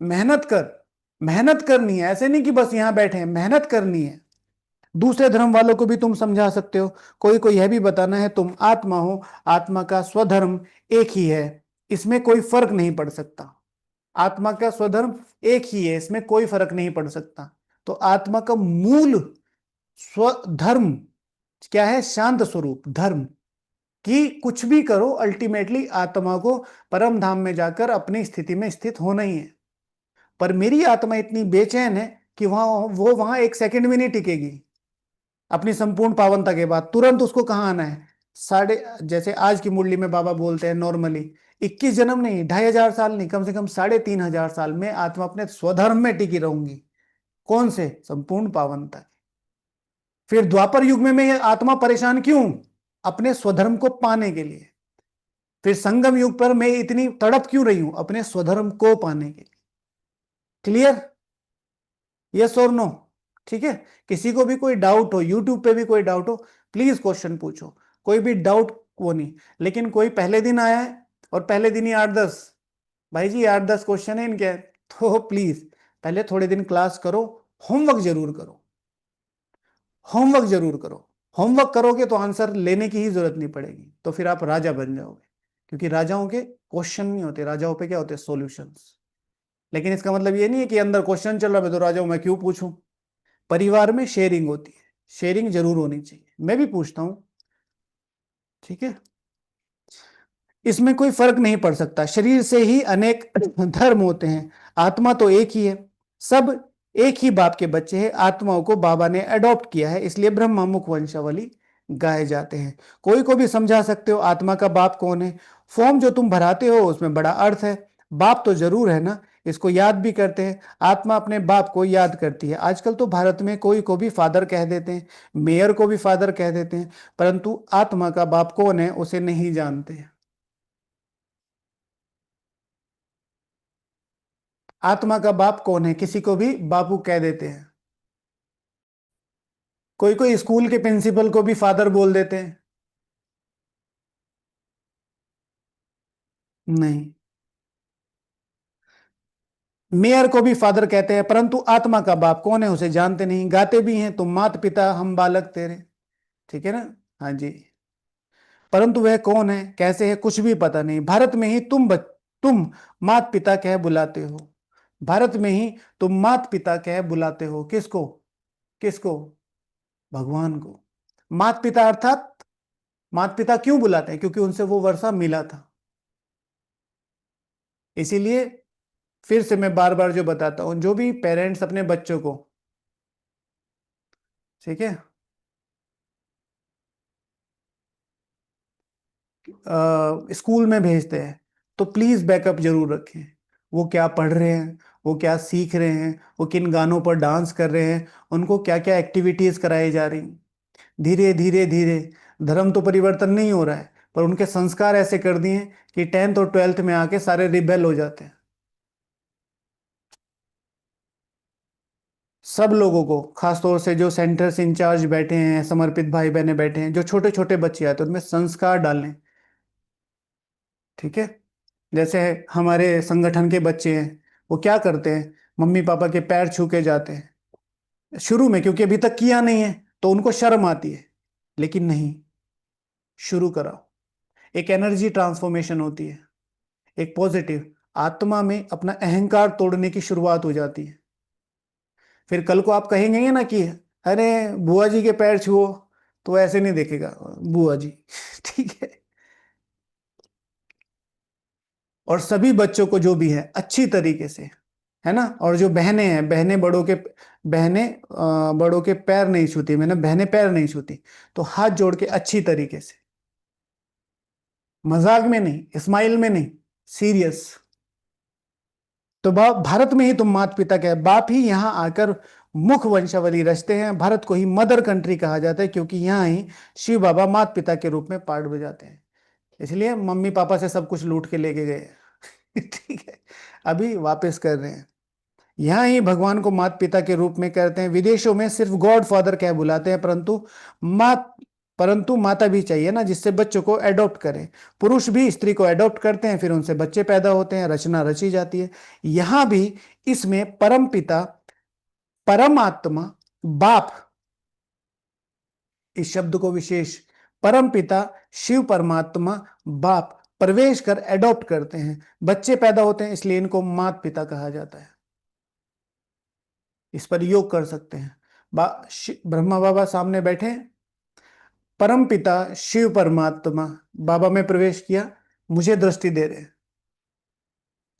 मेहनत कर, मेहनत करनी है, ऐसे नहीं कि बस यहां बैठे हैं, मेहनत करनी है। दूसरे धर्म वालों को भी तुम समझा सकते हो। कोई को यह भी बताना है तुम आत्मा हो, आत्मा का स्वधर्म एक ही है, इसमें कोई फर्क नहीं पड़ सकता। आत्मा का स्वधर्म एक ही है, इसमें कोई फर्क नहीं पड़ सकता। तो आत्मा का मूल स्वधर्म क्या है, शांत स्वरूप धर्म। कि कुछ भी करो अल्टीमेटली आत्मा को परम धाम में जाकर अपनी स्थिति में स्थित होना ही है। पर मेरी आत्मा इतनी बेचैन है कि वहां एक सेकंड भी नहीं टिकेगी। अपनी संपूर्ण पावनता के बाद तुरंत उसको कहाँ आना है? साढ़े, जैसे आज की मुरली में बाबा बोलते हैं नॉर्मली 21 जन्म नहीं, 2500 साल नहीं, कम से कम 3500 साल में आत्मा अपने स्वधर्म में टिकी रहूंगी। कौन से? संपूर्ण पावनता। फिर द्वापर युग में मैं ये आत्मा परेशान क्यों? अपने स्वधर्म को पाने के लिए। फिर संगम युग पर मैं इतनी तड़प क्यों रही हूं? अपने स्वधर्म को पाने के लिए। क्लियर? यस और नो? ठीक है। किसी को भी कोई डाउट हो, यूट्यूब पे भी कोई डाउट हो, प्लीज क्वेश्चन पूछो। कोई भी डाउट वो नहीं। लेकिन कोई पहले दिन आया है और पहले दिन ही 8-10, भाई जी 8-10 क्वेश्चन है इनके, तो प्लीज पहले थोड़े दिन क्लास करो, होमवर्क जरूर करो, होमवर्क जरूर करो। होमवर्क करोगे तो आंसर लेने की ही जरूरत नहीं पड़ेगी, तो फिर आप राजा बन जाओगे। क्योंकि राजाओं के क्वेश्चन नहीं होते, राजाओं पे क्या होते? सॉल्यूशंस। लेकिन इसका मतलब ये नहीं है कि अंदर क्वेश्चन चल रहा है तो राजाओं मैं क्यों पूछूं। परिवार में शेयरिंग होती है, शेयरिंग जरूर होनी चाहिए, मैं भी पूछता हूं। ठीक है। इसमें कोई फर्क नहीं पड़ सकता, शरीर से ही अनेक धर्म होते हैं, आत्मा तो एक ही है। सब एक ही बाप के बच्चे हैं, आत्माओं को बाबा ने अडॉप्ट किया है, इसलिए ब्रह्मा मुख वंशावली गाए जाते हैं। कोई को भी समझा सकते हो आत्मा का बाप कौन है। फॉर्म जो तुम भराते हो उसमें बड़ा अर्थ है। बाप तो जरूर है ना, इसको याद भी करते हैं। आत्मा अपने बाप को याद करती है। आजकल तो भारत में कोई को भी फादर कह देते हैं, मेयर को भी फादर कह देते हैं, परंतु आत्मा का बाप कौन है उसे नहीं जानते। आत्मा का बाप कौन है किसी को भी बापू कह देते हैं। कोई कोई स्कूल के प्रिंसिपल को भी फादर बोल देते हैं। नहीं, मेयर को भी फादर कहते हैं, परंतु आत्मा का बाप कौन है उसे जानते नहीं। गाते भी हैं, तुम मात पिता हम बालक तेरे। ठीक है ना? हाँ जी। परंतु वह कौन है, कैसे है, कुछ भी पता नहीं। भारत में ही तुम मात पिता कह बुलाते हो। भारत में ही तुम मात पिता कह बुलाते हो। किसको? किसको? भगवान को। मात पिता अर्थात मात पिता क्यों बुलाते हैं? क्योंकि उनसे वो वर्षा मिला था। इसीलिए फिर से मैं बार बार जो बताता हूं, जो भी पेरेंट्स अपने बच्चों को, ठीक है, स्कूल में भेजते हैं तो प्लीज बैकअप जरूर रखें। वो क्या पढ़ रहे हैं, वो क्या सीख रहे हैं, वो किन गानों पर डांस कर रहे हैं, उनको क्या क्या एक्टिविटीज कराई जा रही। धीरे धीरे धीरे धर्म तो परिवर्तन नहीं हो रहा है, पर उनके संस्कार ऐसे कर दिए कि 10th और 12th में आके सारे रिबेल हो जाते हैं। सब लोगों को, खासतौर से जो सेंटर्स इंचार्ज बैठे हैं, समर्पित भाई बहने बैठे हैं, जो छोटे छोटे बच्चे आते हैं उनमें संस्कार डालने। ठीक है। जैसे हमारे संगठन के बच्चे हैं, वो क्या करते हैं? मम्मी पापा के पैर छू के जाते हैं शुरू में, क्योंकि अभी तक किया नहीं है तो उनको शर्म आती है। लेकिन नहीं, शुरू कराओ। एक एनर्जी ट्रांसफॉर्मेशन होती है, एक पॉजिटिव, आत्मा में अपना अहंकार तोड़ने की शुरुआत हो जाती है। फिर कल को आप कहेंगे ना कि अरे बुआ जी के पैर छुओ, तो ऐसे नहीं देखेगा बुआ जी। ठीक है। और सभी बच्चों को जो भी है अच्छी तरीके से, है ना। और जो बहनें हैं, बहनें बड़ों के पैर नहीं छूती, मैंने बहनें पैर नहीं छूती, तो हाथ जोड़ के अच्छी तरीके से, मजाक में नहीं, स्माइल में नहीं, सीरियस। तो भारत में ही तुम माता पिता के बाप ही यहाँ आकर मुख वंशावली रचते हैं। भारत को ही मदर कंट्री कहा जाता है, क्योंकि यहाँ ही शिव बाबा माता पिता के रूप में पार्ट बजाते हैं। इसलिए मम्मी पापा से सब कुछ लूट के लेके गए। ठीक है। अभी वापस कर रहे हैं। यहाँ ही भगवान को माता पिता के रूप में करते हैं। विदेशों में सिर्फ गॉड फादर कह बुलाते हैं, मात परंतु माता भी चाहिए ना, जिससे बच्चों को एडॉप्ट करें। पुरुष भी स्त्री को एडॉप्ट करते हैं, फिर उनसे बच्चे पैदा होते हैं, रचना रची जाती है। यहां भी इसमें परम पिता, परमात्मा, बाप, इस शब्द को विशेष, परम पिता शिव परमात्मा बाप प्रवेश कर एडॉप्ट करते हैं, बच्चे पैदा होते हैं, इसलिए इनको माता पिता कहा जाता है। इस पर योग कर सकते हैं। ब्रह्मा बाबा सामने बैठे हैं, परम पिता शिव परमात्मा बाबा में प्रवेश किया, मुझे दृष्टि दे रहे हैं,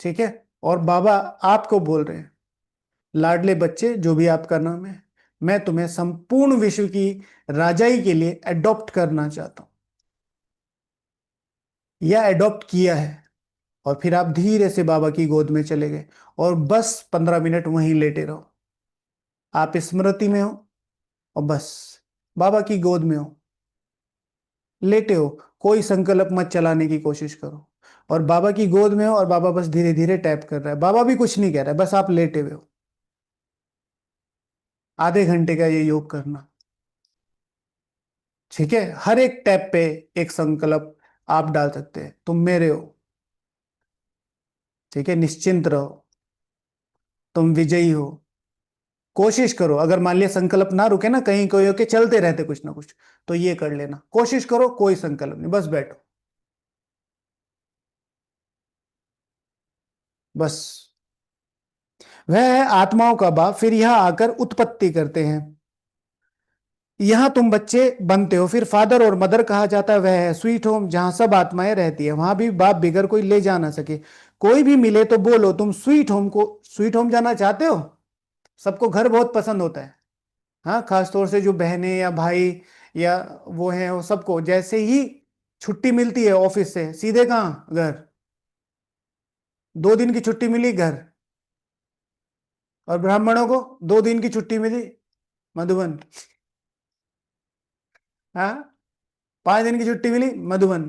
ठीक है। और बाबा आपको बोल रहे हैं, लाडले बच्चे जो भी आपका नाम है, मैं तुम्हें संपूर्ण विश्व की राजाई के लिए अडॉप्ट करना चाहता हूं, या अडॉप्ट किया है। और फिर आप धीरे से बाबा की गोद में चले गए और बस 15 मिनट वहीं लेटे रहो। आप स्मृति में हो और बस बाबा की गोद में हो, लेटे हो। कोई संकल्प मत चलाने की कोशिश करो, और बाबा की गोद में हो और बाबा बस धीरे धीरे टैप कर रहा है, बाबा भी कुछ नहीं कह रहा है, बस आप लेटे हुए हो। आधे घंटे का ये योग करना, ठीक है। हर एक टैप पे एक संकल्प आप डाल सकते हैं, तुम मेरे हो, ठीक है। निश्चिंत रहो, तुम विजयी हो। कोशिश करो, अगर मान लिया संकल्प ना रुके ना, कहीं कोई होके चलते रहते कुछ ना कुछ, तो ये कर लेना, कोशिश करो, कोई संकल्प नहीं, बस बैठो, बस। वह है आत्माओं का बाप, फिर यहां आकर उत्पत्ति करते हैं, यहां तुम बच्चे बनते हो, फिर फादर और मदर कहा जाता है। वह है स्वीट होम, जहां सब आत्माएं रहती है, वहां भी बाप बिगर कोई ले जा ना सके। कोई भी मिले तो बोलो तुम स्वीट होम को, स्वीट होम जाना चाहते हो। सबको घर बहुत पसंद होता है, हाँ, खासतौर से जो बहनें या भाई या वो हैं, वो सबको जैसे ही छुट्टी मिलती है ऑफिस से, सीधे कहाँ, घर। 2 दिन की छुट्टी मिली, घर। और ब्राह्मणों को 2 दिन की छुट्टी मिली, मधुबन। हाँ, 5 दिन की छुट्टी मिली, मधुबन।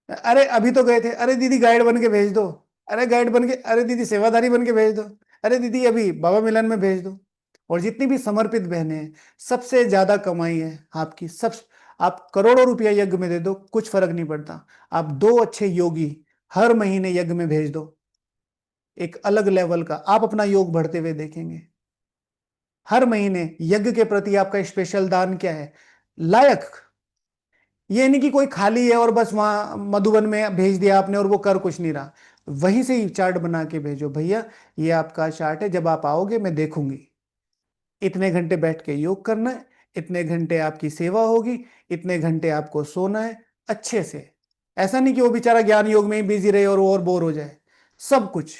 अरे अभी तो गए थे, अरे दीदी गाइड बन के भेज दो, अरे गाइड बन के, अरे दीदी सेवादारी बन के भेज दो, अरे दीदी अभी बाबा मिलन में भेज दो। और जितनी भी समर्पित बहनें हैं, सबसे ज्यादा कमाई है आपकी, सब। आप करोड़ों रुपया यज्ञ में दे दो, कुछ फर्क नहीं पड़ता। आप 2 अच्छे योगी हर महीने यज्ञ में भेज दो, एक अलग लेवल का आप अपना योग बढ़ते हुए देखेंगे। हर महीने यज्ञ के प्रति आपका स्पेशल दान क्या है, लायक। ये नहीं कि कोई खाली है और बस वहां मधुबन में भेज दिया आपने और वो कर कुछ नहीं रहा। वहीं से ही चार्ट बना के भेजो, भैया ये आपका चार्ट है, जब आप आओगे मैं देखूंगी। इतने घंटे बैठ के योग करना है, इतने घंटे आपकी सेवा होगी, इतने घंटे आपको सोना है अच्छे से। ऐसा नहीं कि वो बेचारा ज्ञान योग में ही बिजी रहे और वो और बोर हो जाए। सब कुछ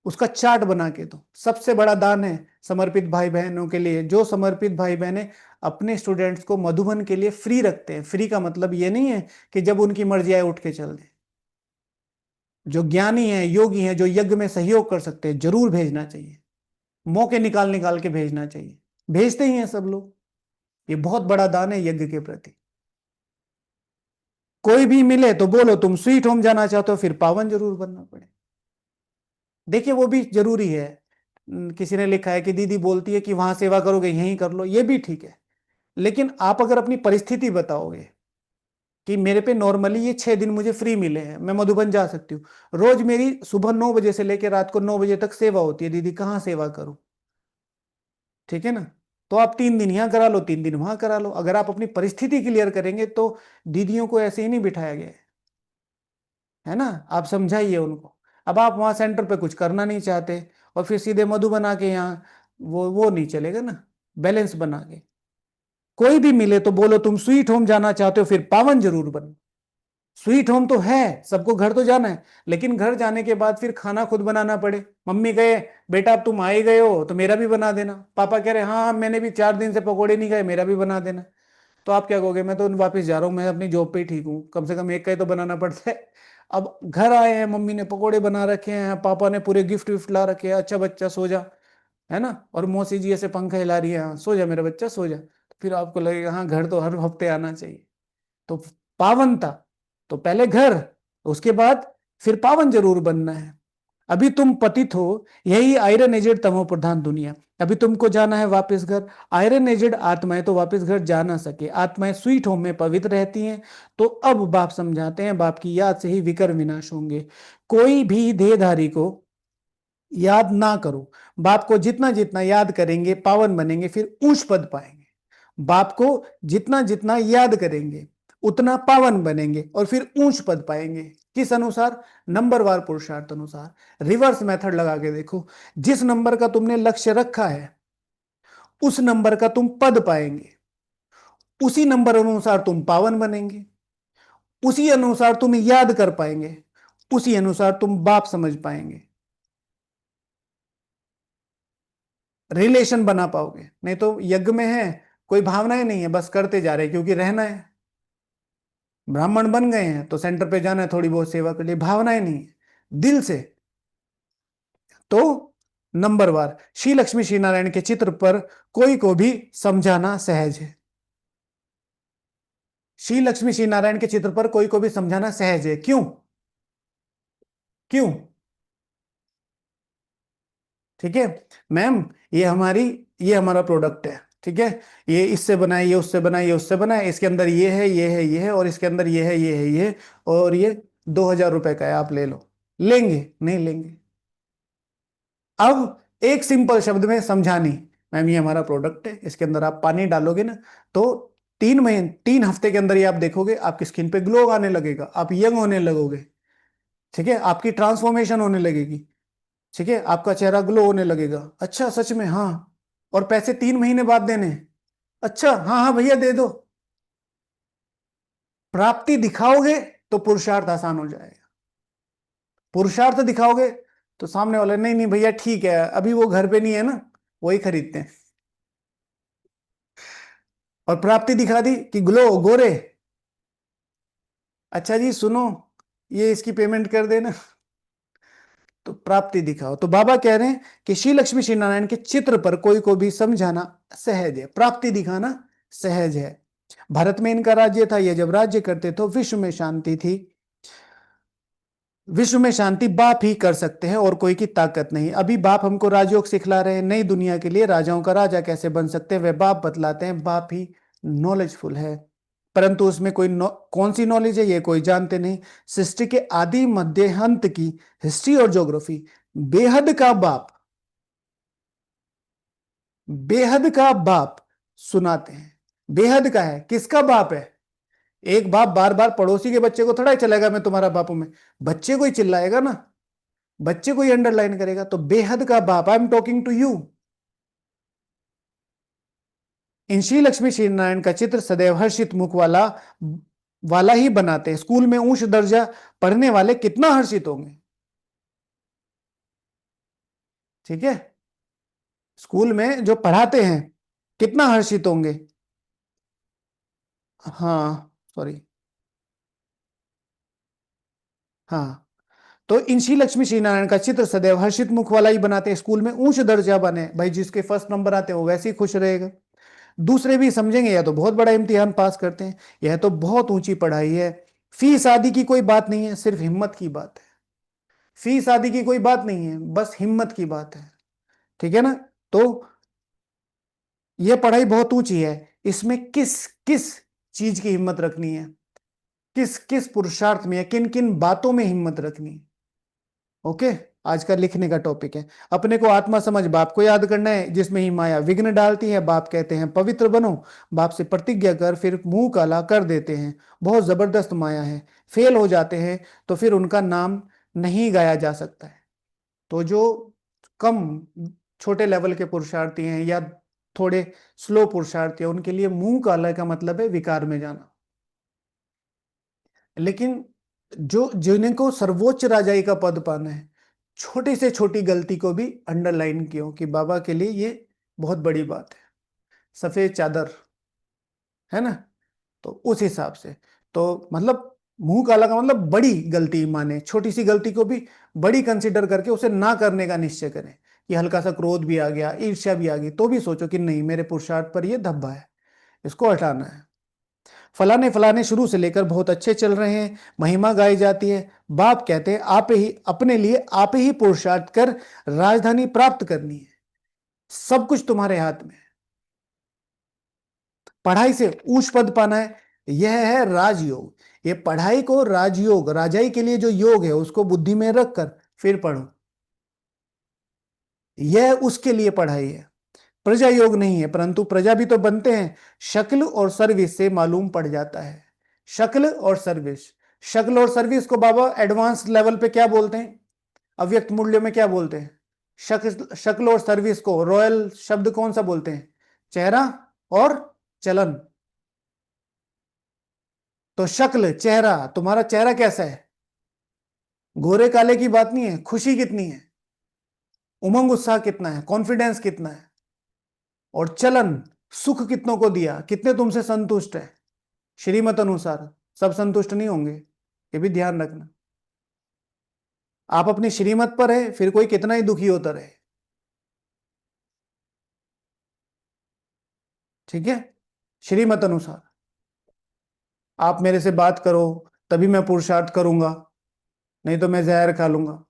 उसका चार्ट बना के दो। सबसे बड़ा दान है समर्पित भाई बहनों के लिए, जो समर्पित भाई बहनें अपने स्टूडेंट्स को मधुबन के लिए फ्री रखते हैं। फ्री का मतलब ये नहीं है कि जब उनकी मर्जी आए उठ के चल दें। जो ज्ञानी हैं, योगी हैं, जो यज्ञ में सहयोग कर सकते हैं, जरूर भेजना चाहिए। मौके निकाल निकाल के भेजना चाहिए, भेजते ही हैं सब लोग। ये बहुत बड़ा दान है यज्ञ के प्रति। कोई भी मिले तो बोलो तुम स्वीट होम जाना चाहते हो, फिर पावन जरूर बनना पड़े। देखिए वो भी जरूरी है। किसी ने लिखा है कि दीदी बोलती है कि वहां सेवा करोगे यहीं कर लो, ये भी ठीक है। लेकिन आप अगर अपनी परिस्थिति बताओगे कि मेरे पे नॉर्मली ये 6 दिन मुझे फ्री मिले हैं, मैं मधुबन जा सकती हूँ, रोज मेरी सुबह 9 बजे से लेकर रात को 9 बजे तक सेवा होती है, दीदी कहाँ सेवा करूं, ठीक है ना। तो आप 3 दिन यहाँ करा लो, 3 दिन वहां करा लो। अगर आप अपनी परिस्थिति क्लियर करेंगे तो दीदियों को ऐसे ही नहीं बिठाया गया है ना। आप समझाइए उनको। अब आप वहां सेंटर पे कुछ करना नहीं चाहते और फिर सीधे मधु बना के यहाँ, वो नहीं चलेगा ना। बैलेंस बना के कोई भी मिले तो बोलो तुम स्वीट होम जाना चाहते हो, फिर पावन जरूर बनो। स्वीट होम तो है, सबको घर तो जाना है, लेकिन घर जाने के बाद फिर खाना खुद बनाना पड़े। मम्मी कहे बेटा अब तुम आ ही गए हो तो मेरा भी बना देना, पापा कह रहे हाँ हाँ, मैंने भी 4 दिन से पकोड़े नहीं खाए, मेरा भी बना देना। तो आप क्या कहोगे, मैं तो वापस जा रहा हूँ, मैं अपनी जॉब पे ही ठीक हूँ, कम से कम एक का ही तो बनाना पड़ता है। अब घर आए हैं, मम्मी ने पकोड़े बना रखे हैं, पापा ने पूरे गिफ्ट विफ्ट ला रखे हैं, अच्छा बच्चा सो जा, है ना। और मौसी जी ऐसे पंखा हिला रही है, हाँ सो जा मेरा बच्चा सो जा, तो फिर आपको लगेगा हाँ घर तो हर हफ्ते आना चाहिए। तो पावनता, तो पहले घर, उसके बाद फिर पावन जरूर बनना है। अभी तुम पतित हो, यही आयरन एजेड तमो प्रधान दुनिया। अभी तुमको जाना है वापस घर। आयरन एजेड आत्माएं तो वापस घर जा ना सके, आत्माएं स्वीट होम में पवित्र रहती हैं। तो अब बाप समझाते हैं, बाप की याद से ही विकर विनाश होंगे। कोई भी देहधारी को याद ना करो, बाप को जितना जितना याद करेंगे पावन बनेंगे, फिर ऊंच पद पाएंगे। बाप को जितना जितना याद करेंगे उतना पावन बनेंगे और फिर ऊंच पद पाएंगे। किस अनुसार, नंबरवार पुरुषार्थ अनुसार। रिवर्स मेथड लगा के देखो, जिस नंबर का तुमने लक्ष्य रखा है उस नंबर का तुम पद पाएंगे। उसी नंबर अनुसार तुम पावन बनेंगे, उसी अनुसार तुम याद कर पाएंगे, उसी अनुसार तुम बाप समझ पाएंगे, रिलेशन बना पाओगे। नहीं तो यज्ञ में है, कोई भावनाएं नहीं है, बस करते जा रहे हैं क्योंकि रहना है। ब्राह्मण बन गए हैं तो सेंटर पे जाना है थोड़ी बहुत सेवा के लिए, भावनाएं नहीं है दिल से। तो नंबर वार, श्री लक्ष्मी श्री नारायण के चित्र पर कोई को भी समझाना सहज है। श्री लक्ष्मी श्री नारायण के चित्र पर कोई को भी समझाना सहज है। क्यों? क्यों? ठीक है मैम, ये हमारी, ये हमारा प्रोडक्ट है, ठीक है, ये इससे बना है, ये उससे बना है, ये उससे बना है, इसके अंदर ये है, ये है, ये है, और इसके अंदर ये है, ये है, ये है, और ये 2,000 रुपए का है, आप ले लो। लेंगे? नहीं लेंगे। अब एक सिंपल शब्द में समझानी, मैम ये हमारा प्रोडक्ट है, इसके अंदर आप पानी डालोगे ना तो 3 महीने, 3 हफ्ते के अंदर ही आप देखोगे आपकी स्किन पे ग्लो आने लगेगा, आप यंग होने लगोगे, ठीक है, आपकी ट्रांसफॉर्मेशन होने लगेगी, ठीक है, आपका चेहरा ग्लो होने लगेगा। अच्छा सच में? हाँ। और पैसे 3 महीने बाद देने हैं? अच्छा हाँ हाँ भैया दे दो। प्राप्ति दिखाओगे तो पुरुषार्थ आसान हो जाएगा। पुरुषार्थ दिखाओगे तो सामने वाले, नहीं नहीं भैया ठीक है, अभी वो घर पे नहीं है ना, वही खरीदते हैं। और प्राप्ति दिखा दी कि ग्लो गोरे, अच्छा जी सुनो, ये इसकी पेमेंट कर देना, तो प्राप्ति दिखाओ। तो बाबा कह रहे हैं कि श्री लक्ष्मी श्री नारायण के चित्र पर कोई को भी समझाना सहज है, प्राप्ति दिखाना सहज है। भारत में इनका राज्य था, ये जब राज्य करते तो विश्व में शांति थी। विश्व में शांति बाप ही कर सकते हैं और कोई की ताकत नहीं। अभी बाप हमको राजयोग सिखला रहे हैं, नई दुनिया के लिए राजाओं का राजा कैसे बन सकते हैं, वे बाप बतलाते हैं। बाप ही नॉलेजफुल है, परंतु उसमें कोई कौन सी नॉलेज है ये कोई जानते नहीं। सृष्टि के आदि मध्य अंत की हिस्ट्री और ज्योग्राफी बेहद का बाप, बेहद का बाप सुनाते हैं। बेहद का है, किसका बाप है? एक बाप बार बार पड़ोसी के बच्चे को थोड़ा ही चलेगा मैं तुम्हारा बापू में, बच्चे को ही चिल्लाएगा ना, बच्चे को ही अंडरलाइन करेगा। तो बेहद का बाप, I am talking to you. इन श्री लक्ष्मी श्री नारायण का चित्र सदैव हर्षित मुख वाला वाला ही बनाते हैं। स्कूल में उच्च दर्जा पढ़ने वाले कितना हर्षित होंगे, ठीक है, स्कूल में जो पढ़ाते हैं कितना हर्षित होंगे। हाँ सॉरी, हाँ। तो इन श्री लक्ष्मी श्री नारायण का चित्र सदैव हर्षित मुख वाला ही बनाते हैं। स्कूल में उच्च दर्जा बने भाई, जिसके फर्स्ट नंबर आते हैं वो वैसे ही खुश रहेगा। दूसरे भी समझेंगे या तो बहुत बड़ा इम्तिहान पास करते हैं, यह तो बहुत ऊंची पढ़ाई है। फीस आदि की कोई बात नहीं है, सिर्फ हिम्मत की बात है। फीस आदि की कोई बात नहीं है, बस हिम्मत की बात है, ठीक है ना। तो यह पढ़ाई बहुत ऊंची है, इसमें किस किस चीज की हिम्मत रखनी है, किस किस पुरुषार्थ में, किन किन बातों में हिम्मत रखनी है। ओके, आज का लिखने का टॉपिक है, अपने को आत्मा समझ बाप को याद करना है, जिसमें ही माया विघ्न डालती है। बाप कहते हैं पवित्र बनो, बाप से प्रतिज्ञा कर फिर मुंह काला कर देते हैं। बहुत जबरदस्त माया है, फेल हो जाते हैं तो फिर उनका नाम नहीं गाया जा सकता है। तो जो कम छोटे लेवल के पुरुषार्थी हैं या थोड़े स्लो पुरुषार्थी हैं, उनके लिए मुंह काला का मतलब है विकार में जाना। लेकिन जो जिन्हें को सर्वोच्च राजाई का पद पाना है, छोटी से छोटी गलती को भी अंडरलाइन किया कि बाबा के लिए ये बहुत बड़ी बात है। सफेद चादर, है ना, तो उस हिसाब से, तो मतलब मुंह काला का मतलब बड़ी गलती माने, छोटी सी गलती को भी बड़ी कंसिडर करके उसे ना करने का निश्चय करें। कि हल्का सा क्रोध भी आ गया, ईर्ष्या भी आ गई, तो भी सोचो कि नहीं, मेरे पुरुषार्थ पर ये धब्बा है, इसको हटाना है। फलाने फलाने शुरू से लेकर बहुत अच्छे चल रहे हैं, महिमा गाई जाती है। बाप कहते हैं आप ही अपने लिए आप ही पुरुषार्थ कर राजधानी प्राप्त करनी है, सब कुछ तुम्हारे हाथ में है। पढ़ाई से उच्च पद पाना है, यह है राजयोग। ये पढ़ाई को राजयोग, राजाई के लिए जो योग है उसको बुद्धि में रखकर फिर पढ़ो, यह उसके लिए पढ़ाई है। प्रजा योग नहीं है, परंतु प्रजा भी तो बनते हैं, शक्ल और सर्विस से मालूम पड़ जाता है। शक्ल और सर्विस, शक्ल और सर्विस को बाबा एडवांस लेवल पे क्या बोलते हैं, अव्यक्त मूल्यों में क्या बोलते हैं? शक्ल, शक्ल और सर्विस को रॉयल शब्द कौन सा बोलते हैं? चेहरा और चलन, तो शक्ल, चेहरा, तुम्हारा चेहरा कैसा है? गोरे काले की बात नहीं है, खुशी कितनी है, उमंग उत्साह कितना है, कॉन्फिडेंस कितना है, और चलन, सुख कितनों को दिया, कितने तुमसे संतुष्ट है श्रीमत अनुसार। सब संतुष्ट नहीं होंगे, ये भी ध्यान रखना। आप अपनी श्रीमत पर है, फिर कोई कितना ही दुखी होता रहे। ठीक है, श्रीमत अनुसार। आप मेरे से बात करो तभी मैं पुरुषार्थ करूंगा, नहीं तो मैं जहर खा लूंगा।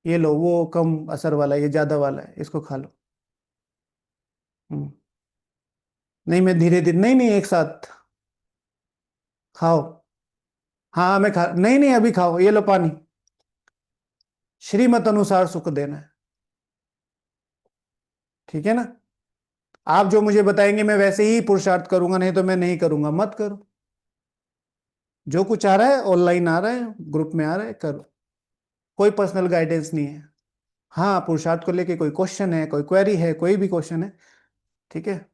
ये लो, वो कम असर वाला है, ये ज्यादा वाला है, इसको खा लो। हम्म। नहीं, मैं धीरे धीरे, नहीं नहीं, एक साथ खाओ। हाँ मैं खा, नहीं नहीं, अभी खाओ, ये लो पानी। श्रीमत अनुसार सुख देना है। ठीक है ना? आप जो मुझे बताएंगे मैं वैसे ही पुरुषार्थ करूंगा, नहीं तो मैं नहीं करूंगा, मत करो। जो कुछ आ रहा है ऑनलाइन आ रहा है, ग्रुप में आ रहा है, करो। कोई पर्सनल गाइडेंस नहीं है। हाँ, पुरुषार्थ को लेके कोई क्वेश्चन है, कोई क्वेरी है, कोई भी क्वेश्चन है, ठीक है।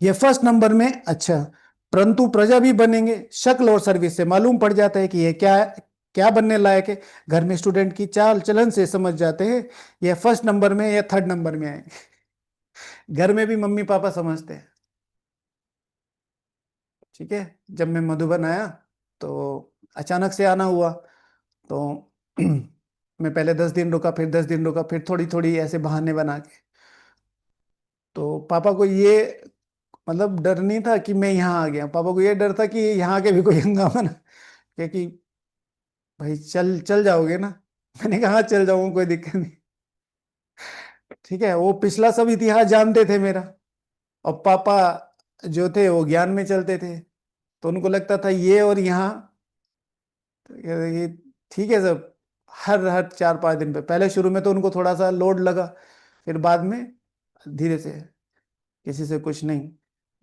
ये फर्स्ट नंबर में अच्छा। परंतु प्रजा भी बनेंगे, शक्ल और सर्विस से मालूम पड़ जाता है कि ये क्या क्या बनने लायक है। घर में स्टूडेंट की चाल चलन से समझ जाते हैं ये फर्स्ट नंबर में या थर्ड नंबर में आएंगे। घर में भी मम्मी पापा समझते हैं। ठीक है। जब मैं मधुबन आया तो अचानक से आना हुआ, तो मैं पहले 10 दिन रुका, फिर 10 दिन रुका, फिर थोड़ी थोड़ी ऐसे बहाने बना के। तो पापा को ये मतलब डर नहीं था कि मैं यहाँ आ गया, पापा को ये डर था कि यहाँ के भी कोई हंगामा ना, क्योंकि भाई चल चल जाओगे ना। मैंने कहा हाँ, चल जाऊंगा, कोई दिक्कत नहीं। ठीक है, वो पिछला सब इतिहास जानते थे मेरा। और पापा जो थे वो ज्ञान में चलते थे, तो उनको लगता था ये और यहाँ, तो ये ठीक है सब। हर हर 4-5 दिन पे, पहले शुरू में तो उनको थोड़ा सा लोड लगा, फिर बाद में धीरे से, किसी से कुछ नहीं,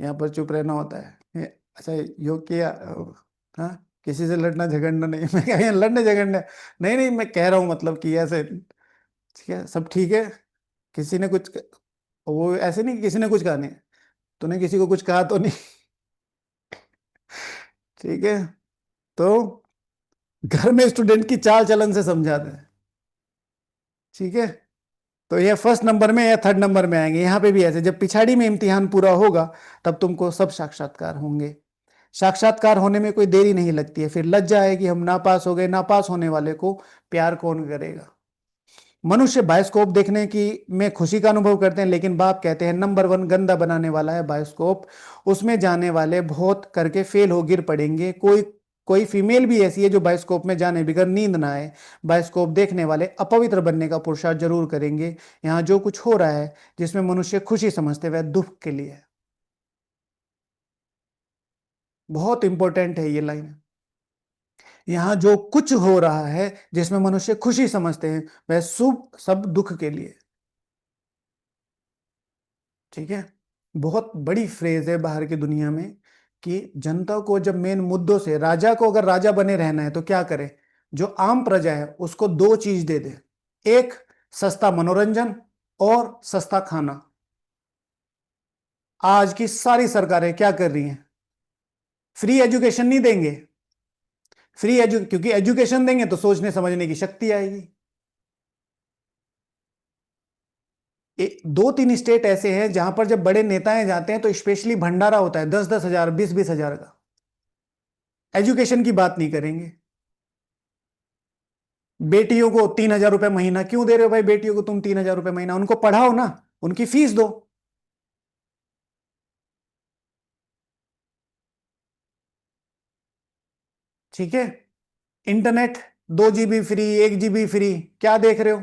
यहाँ पर चुप रहना होता है। अच्छा, योग किया, हाँ, किसी से लड़ना झगड़ना नहीं। मैं कह यहाँ लड़ने झगड़ने, नहीं नहीं, मैं कह रहा हूँ मतलब कि ऐसे, ठीक है, सब ठीक है। किसी ने कुछ, वो ऐसे नहीं कि किसी ने कुछ कहा नहीं, तूने किसी को कुछ कहा तो नहीं। ठीक है। तो घर में स्टूडेंट की चाल चलन से समझाते हैं। ठीक है। तो ये फर्स्ट नंबर में या थर्ड नंबर में आएंगे, यहाँ पे भी ऐसे, जब पिछाड़ी में इम्तिहान पूरा होगा तब तुमको सब साक्षात्कार होंगे। साक्षात्कार होने में कोई देरी नहीं लगती है, फिर लज्जा है कि हम नापास हो गए। नापास होने वाले को प्यार कौन करेगा? मनुष्य बायोस्कोप देखने की में खुशी का अनुभव करते हैं, लेकिन बाप कहते हैं नंबर वन गंदा बनाने वाला है बायोस्कोप। उसमें जाने वाले बहुत करके फेल हो गिर पड़ेंगे। कोई कोई फीमेल भी ऐसी है जो बायोस्कोप में जाने बगैर नींद ना आए। बायोस्कोप देखने वाले अपवित्र बनने का पुरुषार्थ जरूर करेंगे। यहाँ जो कुछ हो रहा है जिसमें मनुष्य खुशी समझते हुए दुख के लिए है। बहुत इंपॉर्टेंट है ये लाइन। यहाँ जो कुछ हो रहा है जिसमें मनुष्य खुशी समझते हैं वह शुभ सब दुख के लिए। ठीक है। बहुत बड़ी फ्रेज है बाहर की दुनिया में कि जनता को जब मेन मुद्दों से, राजा को अगर राजा बने रहना है तो क्या करे? जो आम प्रजा है उसको दो चीज दे दे, एक सस्ता मनोरंजन और सस्ता खाना। आज की सारी सरकारें क्या कर रही हैं? फ्री एजुकेशन नहीं देंगे। क्योंकि एजुकेशन देंगे तो सोचने समझने की शक्ति आएगी। 2-3 स्टेट ऐसे हैं जहां पर जब बड़े नेताएं जाते हैं तो स्पेशली भंडारा होता है, 10-10 हजार, 20-20 हजार का। एजुकेशन की बात नहीं करेंगे। बेटियों को 3,000 रुपए महीना क्यों दे रहे हो भाई? बेटियों को तुम 3,000 रुपए महीना, उनको पढ़ाओ ना, उनकी फीस दो। ठीक है। Internet 2 GB free, 1 GB free, क्या देख रहे हो?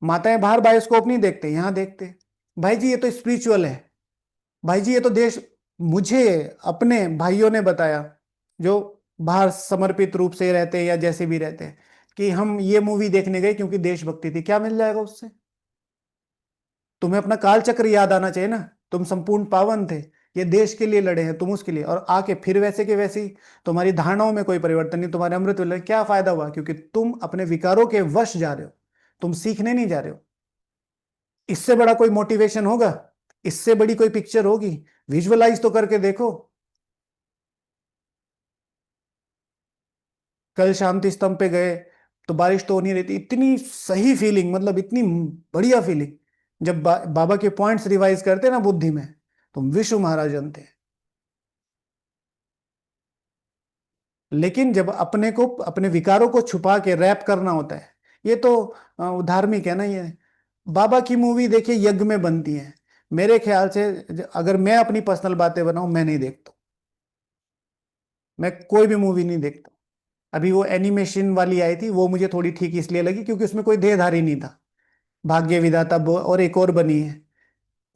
माताएं बाहर बायोस्कोप नहीं देखते, यहां देखते। भाई जी ये तो स्पिरिचुअल है। भाई जी ये तो देश, मुझे अपने भाइयों ने बताया जो बाहर समर्पित रूप से रहते हैं या जैसे भी रहते हैं, कि हम ये मूवी देखने गए क्योंकि देशभक्ति थी। क्या मिल जाएगा उससे? तुम्हें अपना कालचक्र याद आना चाहिए ना। तुम संपूर्ण पावन थे, ये देश के लिए लड़े हैं, तुम उसके लिए, और आके फिर वैसे के वैसे ही। तुम्हारी धारणाओं में कोई परिवर्तन नहीं, तुम्हारे अमृत वेले क्या फायदा हुआ? क्योंकि तुम अपने विकारों के वश जा रहे हो, तुम सीखने नहीं जा रहे हो। इससे बड़ा कोई मोटिवेशन होगा? इससे बड़ी कोई पिक्चर होगी? विजुअलाइज तो करके देखो। कल शांति स्तंभ पे गए तो बारिश तो हो नहीं रही थी, इतनी सही फीलिंग, मतलब इतनी बढ़िया फीलिंग। जब बाबा के पॉइंट्स रिवाइज करते ना बुद्धि में, तो विश्व महाराज जनते। लेकिन जब अपने को, अपने विकारों को छुपा के रैप करना होता है, ये तो धार्मिक है ना ये। बाबा की मूवी देखिए यज्ञ में बनती है। मेरे ख्याल से अगर मैं अपनी पर्सनल बातें बनाऊं, मैं नहीं देखता, मैं कोई भी मूवी नहीं देखता। अभी वो एनिमेशन वाली आई थी, वो मुझे थोड़ी ठीक इसलिए लगी क्योंकि उसमें कोई देहधारी नहीं था। भाग्य विधाता और एक और बनी है,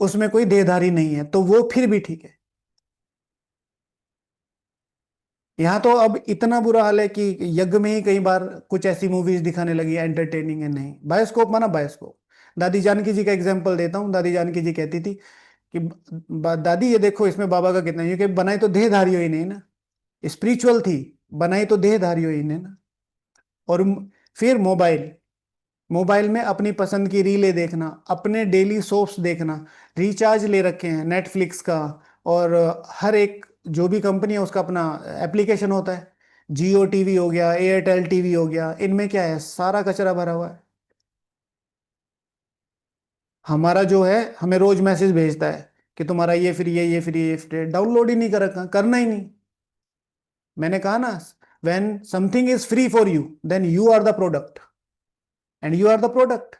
उसमें कोई देहधारी नहीं है, तो वो फिर भी ठीक है। यहाँ तो अब इतना बुरा हाल है कि यज्ञ में ही कई बार कुछ ऐसी मूवीज दिखाने लगी है एंटरटेनिंग है, नहीं बायोस्कोप माना बायोस्कोप। दादी जानकी जी का एग्जांपल देता हूँ। दादी जानकी जी कहती थी कि दादी ये देखो इसमें बाबा का कितना, ये कि बनाई तो देहधारियों ही नहीं ना, स्पिरिचुअल थी, बनाई तो देहधारियों ही नहीं ना। और फिर मोबाइल, मोबाइल में अपनी पसंद की रीलें देखना, अपने डेली सोप्स देखना, रिचार्ज ले रखे हैं नेटफ्लिक्स का, और हर एक जो भी कंपनी है उसका अपना एप्लीकेशन होता है। जियो टीवी हो गया, एयरटेल टीवी हो गया, इनमें क्या है, सारा कचरा भरा हुआ है। हमारा जो है हमें रोज मैसेज भेजता है कि तुम्हारा ये फ्री है, ये फ्री है, ये फ्री है, डाउनलोड ही नहीं कर रखा, करना ही नहीं। मैंने कहा ना, when something is free for you then you are the product, and you are the product.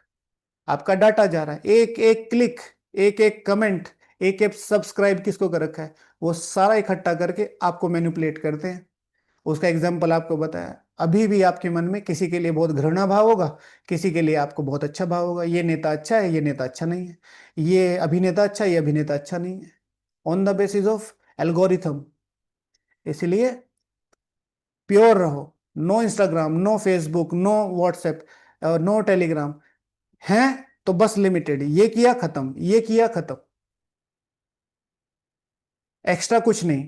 आपका डाटा जा रहा है, एक एक क्लिक, एक एक कमेंट, एक एक सब्सक्राइब किसको कर रखा है, वो सारा इकट्ठा करके आपको मैनिपुलेट करते हैं। उसका एग्जाम्पल आपको बताया। अभी भी आपके मन में किसी के लिए बहुत घृणा भाव होगा, किसी के लिए आपको बहुत अच्छा भाव होगा। ये नेता अच्छा है, ये नेता अच्छा नहीं है, ये अभिनेता अच्छा है, ये अभिनेता अच्छा नहीं है, on the basis of algorithm. इसलिए प्योर रहो। No Instagram, no Facebook, no WhatsApp, no Telegram. हैं तो बस लिमिटेड, ये किया खत्म, ये किया खत्म, एक्स्ट्रा कुछ नहीं।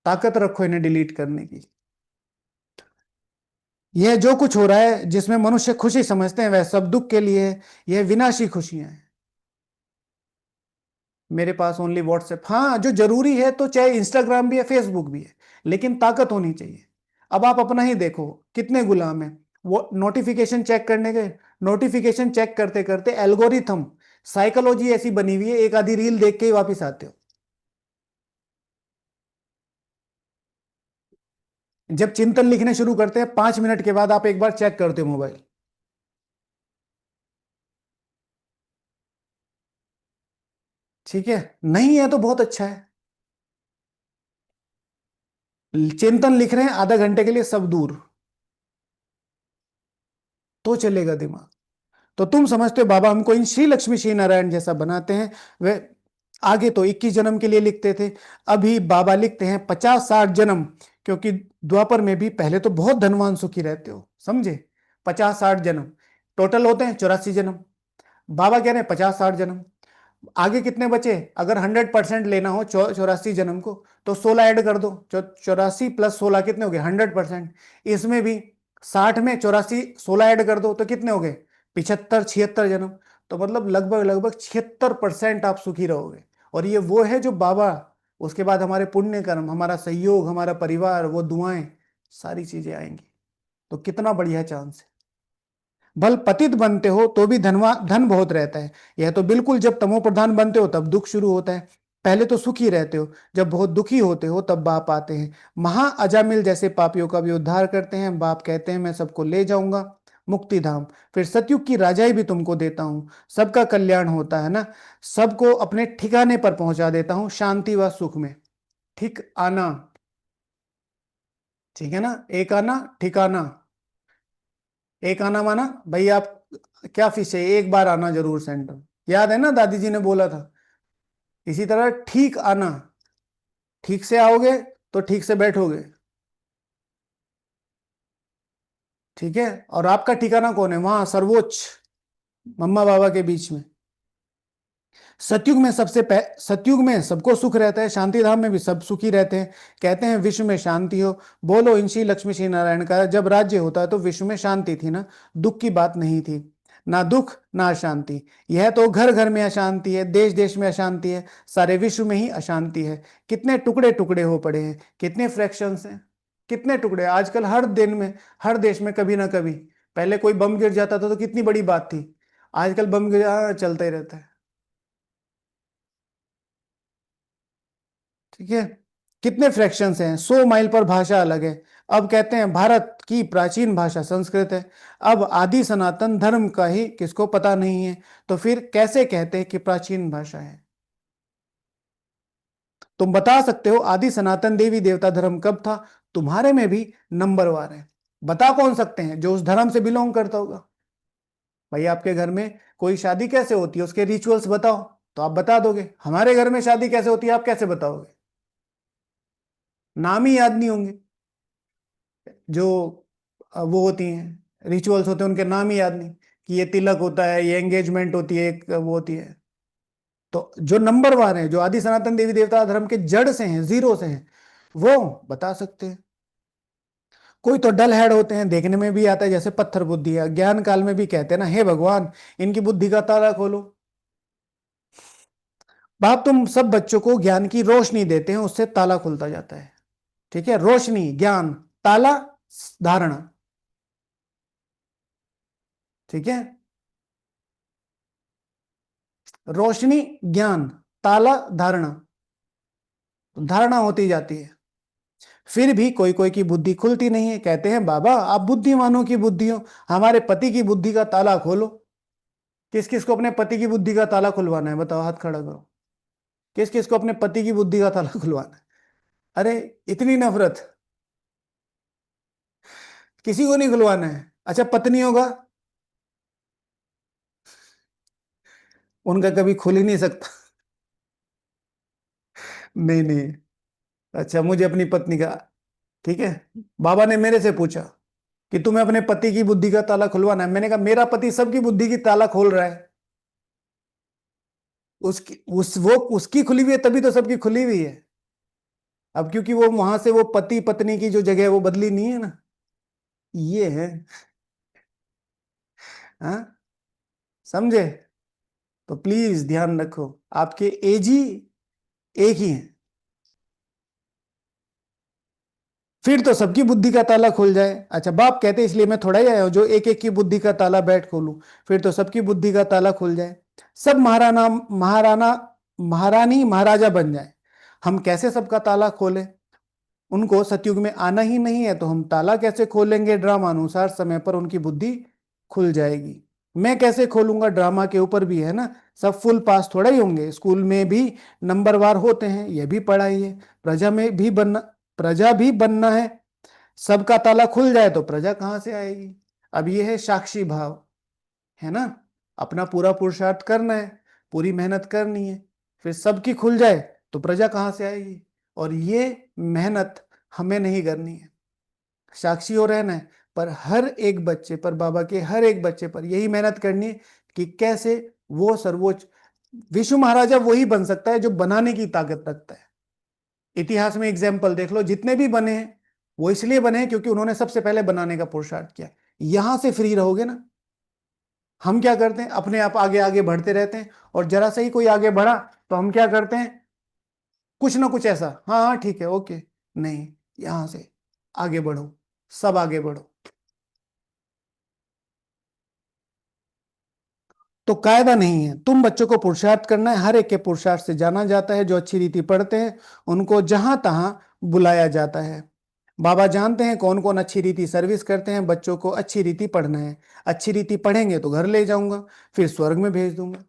ताकत रखो इन्हें डिलीट करने की। यह जो कुछ हो रहा है जिसमें मनुष्य खुशी समझते हैं, वह सब दुख के लिए है। यह विनाशी खुशियां हैं। मेरे पास ओनली व्हाट्सएप, हाँ जो जरूरी है, तो चाहे इंस्टाग्राम भी है, फेसबुक भी है, लेकिन ताकत होनी चाहिए। अब आप अपना ही देखो, कितने गुलाम है। वो नोटिफिकेशन चेक करने के, नोटिफिकेशन चेक करते करते एल्गोरिथम, साइकोलॉजी ऐसी बनी हुई है, एक आधी रील देख के ही वापिस आते हो। जब चिंतन लिखने शुरू करते हैं, 5 मिनट के बाद आप एक बार चेक करते हो मोबाइल। ठीक है, नहीं है तो बहुत अच्छा है। चिंतन लिख रहे हैं आधा घंटे के लिए, सब दूर, तो चलेगा दिमाग। तो तुम समझते हो बाबा हमको इन श्री लक्ष्मी श्री नारायण जैसा बनाते हैं। वे आगे तो 21 जन्म के लिए लिखते थे, अभी बाबा लिखते हैं 50-60 जन्म। क्योंकि द्वापर में भी पहले तो बहुत धनवान सुखी रहते हो, समझे। 50-60 जन्म टोटल होते हैं 84 जन्म। बाबा कह रहे हैं 50-60 जन्म। आगे कितने बचे, अगर 100% लेना हो 84 जन्म को, तो 16 ऐड कर दो। 84 + 16 कितने हो गए, 100%। इसमें भी 60 में 84, 16 ऐड कर दो तो कितने हो गए, 75-76 जन्म। तो मतलब लगभग लगभग 76% आप सुखी रहोगे। और ये वो है जो बाबा, उसके बाद हमारे पुण्य कर्म, हमारा सहयोग, हमारा परिवार, वो दुआएं, सारी चीजें आएंगी। तो कितना बढ़िया चांस है। भल पतित बनते हो तो भी धन बहुत रहता है। यह तो बिल्कुल, जब तमो प्रधान बनते हो तब दुख शुरू होता है। पहले तो सुखी रहते हो, जब बहुत दुखी होते हो तब बाप आते हैं। महा अजामिल जैसे पापियों का भी उद्धार करते हैं। बाप कहते हैं मैं सबको ले जाऊंगा मुक्ति धाम, फिर सतयुग की राजाई भी तुमको देता हूं। सबका कल्याण होता है ना, सबको अपने ठिकाने पर पहुंचा देता हूं, शांति व सुख में। ठीक आना, ठीक है ना, एक आना ठिकाना। एक आना माना भाई आप, क्या फीस है, एक बार आना जरूर सेंटर, याद है ना दादी जी ने बोला था। इसी तरह ठीक आना, ठीक से आओगे तो ठीक से बैठोगे। ठीक है, और आपका ठिकाना कौन है, वहां सर्वोच्च मम्मा बाबा के बीच में। सतयुग में सतयुग में सबको सुख रहता है, शांति धाम में भी सब सुखी रहते हैं। कहते हैं विश्व में शांति हो। बोलो इन श्री लक्ष्मी श्री नारायण का जब राज्य होता है तो विश्व में शांति थी ना, दुख की बात नहीं थी। ना दुख ना अशांति। यह तो घर घर में अशांति है, देश देश में अशांति है, सारे विश्व में ही अशांति है। कितने टुकड़े टुकड़े हो पड़े हैं, कितने फ्रैक्शंस हैं। कितने टुकड़े आजकल हर दिन में, हर देश में कभी ना कभी। पहले कोई बम गिर जाता था तो कितनी बड़ी बात थी, आजकल बम गिरा चलता ही रहता है। ठीक है। कितने फ्रैक्शंस हैं, 100 माइल पर भाषा अलग है। अब कहते हैं भारत की प्राचीन भाषा संस्कृत है। अब आदि सनातन धर्म का ही किसको पता नहीं है, तो फिर कैसे कहते हैं कि प्राचीन भाषा है। तुम बता सकते हो आदि सनातन देवी देवता धर्म कब था, तुम्हारे में भी नंबरवार है। बता कौन सकते हैं, जो उस धर्म से बिलोंग करता होगा। भाई आपके घर में कोई शादी कैसे होती है, उसके रिचुअल्स बताओ, तो आप बता दोगे। हमारे घर में शादी कैसे होती है, आप कैसे बताओगे। नाम ही याद नहीं होंगे। जो वो होती हैं रिचुअल्स होते हैं, उनके नाम ही याद नहीं, कि ये तिलक होता है, ये एंगेजमेंट होती है, एक वो होती है। तो जो नंबरवार है, जो आदि सनातन देवी देवता धर्म के जड़ से हैं, जीरो से हैं, वो बता सकते हैं। कोई तो डल हेड होते हैं, देखने में भी आता है जैसे पत्थर बुद्धि है, ज्ञान काल में भी कहते हैं ना, हे भगवान इनकी बुद्धि का ताला खोलो। बाप तुम सब बच्चों को ज्ञान की रोशनी देते हैं, उससे ताला खुलता जाता है। ठीक है, रोशनी ज्ञान, ताला धारणा। ठीक है, रोशनी ज्ञान, ताला धारणा, तो धारणा होती जाती है। फिर भी कोई कोई की बुद्धि खुलती नहीं है, कहते हैं बाबा आप बुद्धिमानों की बुद्धि हो, हमारे पति की बुद्धि का ताला खोलो। किस किस को अपने पति की बुद्धि का ताला खुलवाना है, बताओ, हाथ खड़ा करो। किस किस को अपने पति की बुद्धि का ताला खुलवाना है। अरे इतनी नफरत, किसी को नहीं खुलवाना है। अच्छा पत्नियों का, उनका कभी खुल ही नहीं सकता। नहीं नहीं। अच्छा मुझे अपनी पत्नी का, ठीक है। बाबा ने मेरे से पूछा कि तुम्हें अपने पति की बुद्धि का ताला खुलवाना है, मैंने कहा मेरा पति सबकी बुद्धि की ताला खोल रहा है। उसकी उस वो उसकी खुली हुई है तभी तो सबकी खुली हुई है। अब क्योंकि वो वहां से वो पति पत्नी की जो जगह है वो बदली नहीं है ना, ये है। हाँ, समझे। तो प्लीज ध्यान रखो, आपके एज ही एक ही है। फिर तो सबकी बुद्धि का ताला खुल जाए। अच्छा बाप कहते इसलिए मैं थोड़ा ही आया हूं जो एक एक की बुद्धि का ताला बैठ खोलूं। फिर तो सबकी बुद्धि का ताला खुल जाए, सब महाराणा महाराणा महारानी महाराजा बन जाए। हम कैसे सबका ताला खोलें, उनको सतयुग में आना ही नहीं है तो हम ताला कैसे खोलेंगे। ड्रामा अनुसार समय पर उनकी बुद्धि खुल जाएगी। मैं कैसे खोलूंगा, ड्रामा के ऊपर भी है ना। सब फुल पास थोड़ा ही होंगे, स्कूल में भी नंबरवार होते हैं, यह भी पढ़ा ही है। प्रजा में भी बनना, प्रजा भी बनना है। सबका ताला खुल जाए तो प्रजा कहां से आएगी। अब यह है साक्षी भाव, है ना। अपना पूरा पुरुषार्थ करना है, पूरी मेहनत करनी है, फिर सबकी खुल जाए तो प्रजा कहां से आएगी। और ये मेहनत हमें नहीं करनी है, साक्षी हो रहना है। पर हर एक बच्चे पर, बाबा के हर एक बच्चे पर यही मेहनत करनी है कि कैसे वो सर्वोच्च विश्व महाराजा वही बन सकता है जो बनाने की ताकत रखता है। इतिहास में एग्जाम्पल देख लो, जितने भी बने हैं वो इसलिए बने हैं क्योंकि उन्होंने सबसे पहले बनाने का पुरुषार्थ किया। यहां से फ्री रहोगे ना। हम क्या करते हैं, अपने आप आगे आगे बढ़ते रहते हैं, और जरा से ही कोई आगे बढ़ा तो हम क्या करते हैं, कुछ ना कुछ ऐसा, हाँ हाँ ठीक है ओके। नहीं, यहां से आगे बढ़ो, सब आगे बढ़ो। तो कायदा नहीं है, तुम बच्चों को पुरुषार्थ करना है, हर एक के पुरुषार्थ से जाना जाता है। जो अच्छी रीति पढ़ते हैं उनको जहां तहां बुलाया जाता है। बाबा जानते हैं कौन कौन अच्छी रीति सर्विस करते हैं, बच्चों को अच्छी रीति पढ़ना है। अच्छी रीति पढ़ेंगे तो घर ले जाऊंगा, फिर स्वर्ग में भेज दूंगा।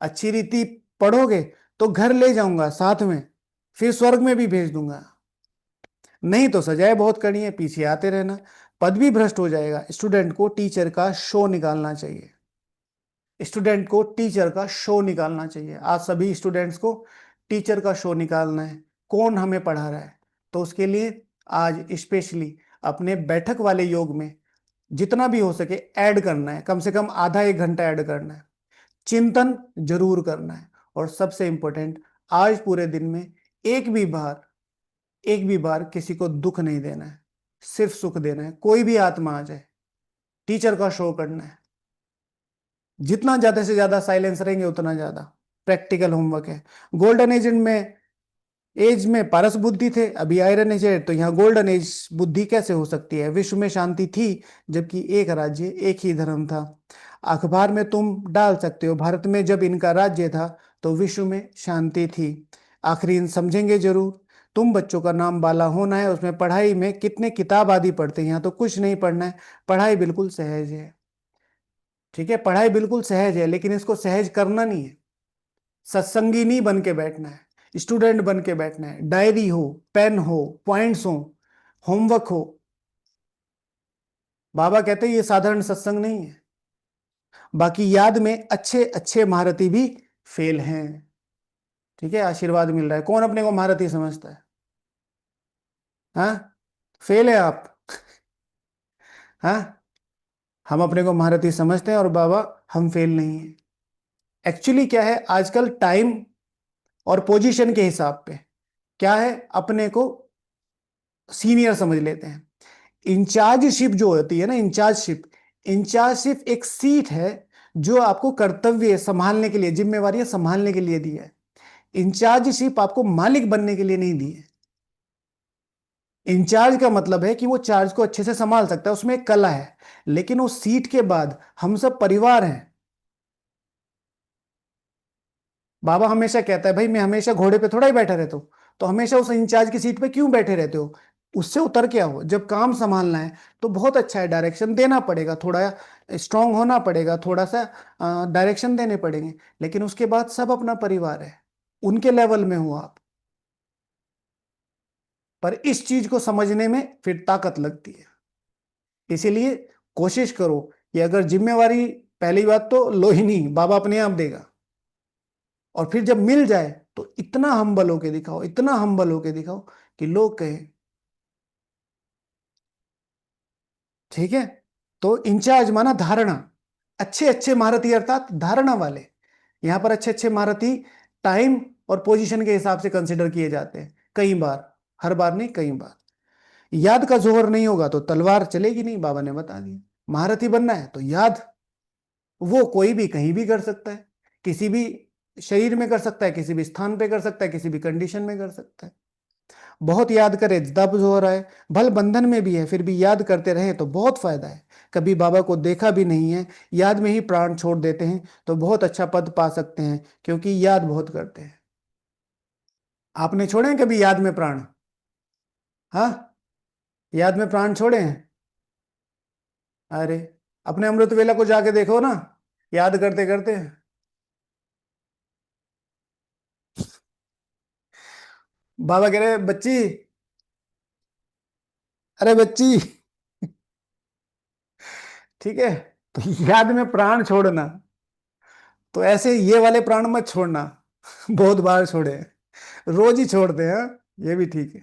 अच्छी रीति पढ़ोगे तो घर ले जाऊंगा साथ में, फिर स्वर्ग में भी भेज दूंगा। नहीं तो सजाएं बहुत कड़ी है, पीछे आते रहना, पद भी भ्रष्ट हो जाएगा। स्टूडेंट को टीचर का शो निकालना चाहिए, स्टूडेंट को टीचर का शो निकालना चाहिए। आज सभी स्टूडेंट्स को टीचर का शो निकालना है, कौन हमें पढ़ा रहा है। तो उसके लिए आज स्पेशली अपने बैठक वाले योग में जितना भी हो सके ऐड करना है, कम से कम आधा एक घंटा ऐड करना है। चिंतन जरूर करना है, और सबसे इंपॉर्टेंट, आज पूरे दिन में एक भी बार किसी को दुख नहीं देना है, सिर्फ सुख देना है। कोई भी आत्मा आ जाए, टीचर का शो करना है। जितना ज्यादा से ज्यादा साइलेंस रहेंगे उतना ज्यादा प्रैक्टिकल होमवर्क है। गोल्डन एज में एज में पारस बुद्धि थे, अभी आयरन एज है, तो यहाँ गोल्डन एज बुद्धि कैसे हो सकती है? विश्व में शांति थी, जबकि एक राज्य एक ही धर्म था। अखबार में तुम डाल सकते हो, भारत में जब इनका राज्य था तो विश्व में शांति थी। आखिरी समझेंगे जरूर। तुम बच्चों का नाम बाला होना है, उसमें पढ़ाई में कितने किताब आदि पढ़ते हैं, यहाँ तो कुछ नहीं पढ़ना है। पढ़ाई बिल्कुल सहज है। ठीक है, पढ़ाई बिल्कुल सहज है, लेकिन इसको सहज करना नहीं है। सत्संगी नहीं बन के बैठना है, स्टूडेंट बन के बैठना है। डायरी हो, पेन हो, पॉइंट्स हो, होमवर्क हो। बाबा कहते हैं ये साधारण सत्संग नहीं है। बाकी याद में अच्छे अच्छे महारथी भी फेल हैं। ठीक है, आशीर्वाद मिल रहा है। कौन अपने को महारथी समझता है? हाँ, फेल है आप? हाँ, हम अपने को महारथी समझते हैं, और बाबा हम फेल नहीं है। एक्चुअली क्या है, आजकल टाइम और पोजीशन के हिसाब पे क्या है, अपने को सीनियर समझ लेते हैं। इंचार्जशिप जो होती है ना, इंचार्जशिप, इंचार्जशिप एक सीट है जो आपको कर्तव्य संभालने के लिए, जिम्मेवारियां संभालने के लिए दी है। इंचार्जशिप आपको मालिक बनने के लिए नहीं दी है। इंचार्ज का मतलब है कि वो चार्ज को अच्छे से संभाल सकता है, उसमें एक कला है। लेकिन उस सीट के बाद हम सब परिवार हैं। बाबा हमेशा कहता है, भाई मैं हमेशा घोड़े पे थोड़ा ही बैठा रहता हूं, तो हमेशा उस इंचार्ज की सीट पे क्यों बैठे रहते हो? उससे उतर के आओ। जब काम संभालना है तो बहुत अच्छा है, डायरेक्शन देना पड़ेगा, थोड़ा स्ट्रांग होना पड़ेगा, थोड़ा सा डायरेक्शन देने पड़ेंगे। लेकिन उसके बाद सब अपना परिवार है, उनके लेवल में हो आप। पर इस चीज को समझने में फिर ताकत लगती है। इसीलिए कोशिश करो कि अगर जिम्मेवारी, पहली बात तो लो ही नहीं, बाबा अपने आप देगा। और फिर जब मिल जाए तो इतना हम्बल होके दिखाओ, इतना हम्बल होके दिखाओ कि लोग कहें। ठीक है, तो इंचार्ज माना धारणा। अच्छे अच्छे महारथी अर्थात धारणा वाले। यहां पर अच्छे अच्छे महारथी टाइम और पोजीशन के हिसाब से कंसिडर किए जाते हैं, कई बार, हर बार नहीं, कई बार। याद का जोहर नहीं होगा तो तलवार चलेगी नहीं, बाबा ने बता दिया। महारथी बनना है तो याद, वो कोई भी कहीं भी कर सकता है, किसी भी शरीर में कर सकता है, किसी भी स्थान पे कर सकता है, किसी भी कंडीशन में कर सकता है। बहुत याद करे तब हो रहा है। भल बंधन में भी है, फिर भी याद करते रहे तो बहुत फायदा है। कभी बाबा को देखा भी नहीं है, याद में ही प्राण छोड़ देते हैं तो बहुत अच्छा पद पा सकते हैं, क्योंकि याद बहुत करते हैं। आपने छोड़े हैं कभी याद में प्राण? हाँ, याद में प्राण छोड़े हैं? अरे, अपने अमृत वेला को जाके देखो ना, याद करते करते। बाबा कह रहे बच्ची, अरे बच्ची। ठीक है, तो याद में प्राण छोड़ना, तो ऐसे ये वाले प्राण मत छोड़ना। बहुत बार छोड़े हैं, रोज ही छोड़ते हैं, हाँ? ये भी ठीक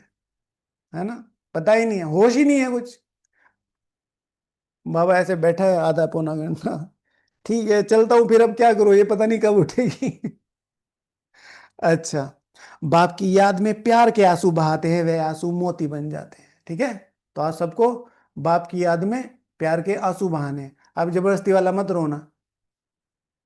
है ना? पता ही नहीं है, होश ही नहीं है कुछ। बाबा ऐसे बैठा है आधा पौना घंटा। ठीक है, चलता हूं फिर, अब क्या करूं, ये पता नहीं कब उठेगी। अच्छा, बाप की याद में प्यार के आंसू बहाते हैं, वे आंसू मोती बन जाते हैं। ठीक है, तो आज सबको बाप की याद में प्यार के आंसू बहाने हैं। अब जबरदस्ती वाला मत रोना।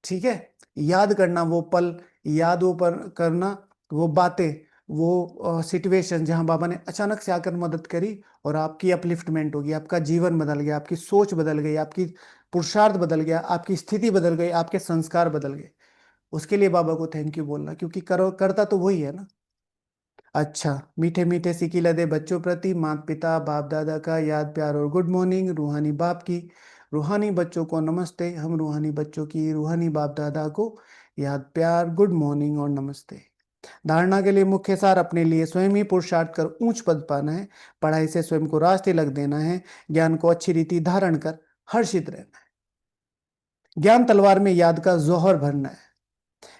ठीक है, याद करना वो पल, याद वो पर करना, वो बातें, वो सिचुएशन जहां बाबा ने अचानक से आकर मदद करी, और आपकी अपलिफ्टमेंट होगी, आपका जीवन बदल गया, आपकी सोच बदल गई, आपकी पुरुषार्थ बदल गया, आपकी स्थिति बदल गई, आपके संस्कार बदल गए। उसके लिए बाबा को थैंक यू बोलना, क्योंकि करो करता तो वही है ना। अच्छा, मीठे मीठे सिकी लदे बच्चों प्रति माता पिता बाप दादा का याद प्यार और गुड मॉर्निंग। रूहानी बाप की, रूहानी बच्चों को नमस्ते। हम रूहानी बच्चों की रूहानी बाप दादा को याद प्यार, गुड मॉर्निंग और नमस्ते। धारणा के लिए मुख्य सार, अपने लिए स्वयं ही पुरुषार्थ कर ऊंच पद पाना है, पढ़ाई से स्वयं को राह तिलक देना है, ज्ञान को अच्छी रीति धारण कर हर्षित रहना है। ज्ञान तलवार में याद का जौहर भरना है।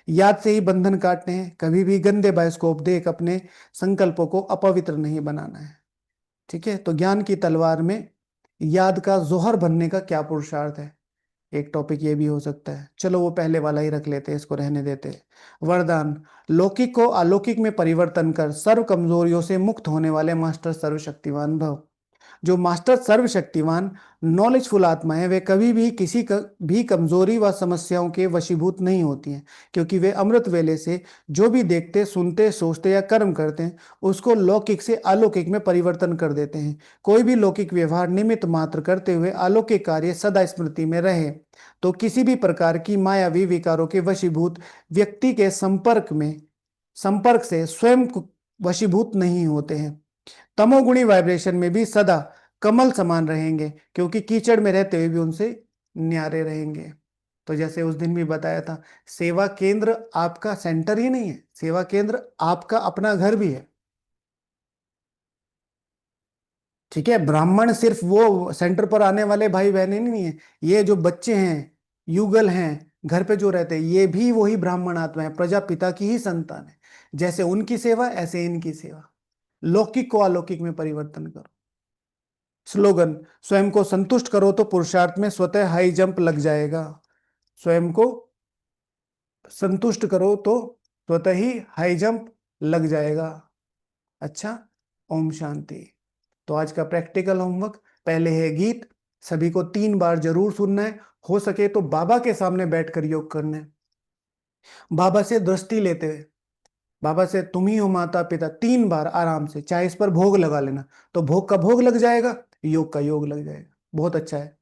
याद से ही बंधन काटने हैं, कभी भी गंदे बायोस्कोप देख अपने संकल्पों को अपवित्र नहीं बनाना है। ठीक है, तो ज्ञान की तलवार में याद का जोहर बनने का क्या पुरुषार्थ है, एक टॉपिक ये भी हो सकता है। चलो वो पहले वाला ही रख लेते हैं, इसको रहने देते हैं। वरदान, लौकिक को अलौकिक में परिवर्तन कर सर्व कमजोरियों से मुक्त होने वाले मास्टर सर्वशक्तिमान भव। जो मास्टर सर्वशक्तिवान नॉलेजफुल आत्मा है वे कभी भी भी कमजोरी व समस्याओं के वशीभूत नहीं होती हैं, क्योंकि वे अमृत वेले से जो भी देखते सुनते सोचते या कर्म करते हैं उसको लौकिक से अलौकिक में परिवर्तन कर देते हैं। कोई भी लौकिक व्यवहार निमित्त मात्र करते हुए अलौकिक कार्य सदा स्मृति में रहे तो किसी भी प्रकार की मायावी विकारों के वशीभूत व्यक्ति के संपर्क से स्वयं वशीभूत नहीं होते हैं। तमोगुणी वाइब्रेशन में भी सदा कमल समान रहेंगे, क्योंकि कीचड़ में रहते हुए भी उनसे न्यारे रहेंगे। तो जैसे उस दिन भी बताया था, सेवा केंद्र आपका सेंटर ही नहीं है, सेवा केंद्र आपका अपना घर भी है। ठीक है, ब्राह्मण सिर्फ वो सेंटर पर आने वाले भाई बहन ही नहीं है, ये जो बच्चे हैं, युगल हैं, घर पे जो रहते हैं, ये भी वही ब्राह्मण आत्मा है, प्रजापिता की ही संतान है। जैसे उनकी सेवा ऐसे इनकी सेवा। लौकिक को अलौकिक में परिवर्तन करो। स्लोगन, स्वयं को संतुष्ट करो तो पुरुषार्थ में स्वतः हाई जंप लग जाएगा। स्वयं को संतुष्ट करो तो स्वतः ही हाई जंप लग जाएगा। अच्छा, ओम शांति। तो आज का प्रैक्टिकल होमवर्क, पहले है गीत, सभी को 3 बार जरूर सुनना है, हो सके तो बाबा के सामने बैठकर योग करना है, बाबा से दृष्टि लेते हुए, बाबा से तुम ही हो माता पिता 3 बार आराम से, चाहे इस पर भोग लगा लेना, तो भोग का भोग लग जाएगा, योग का योग लग जाएगा। बहुत अच्छा है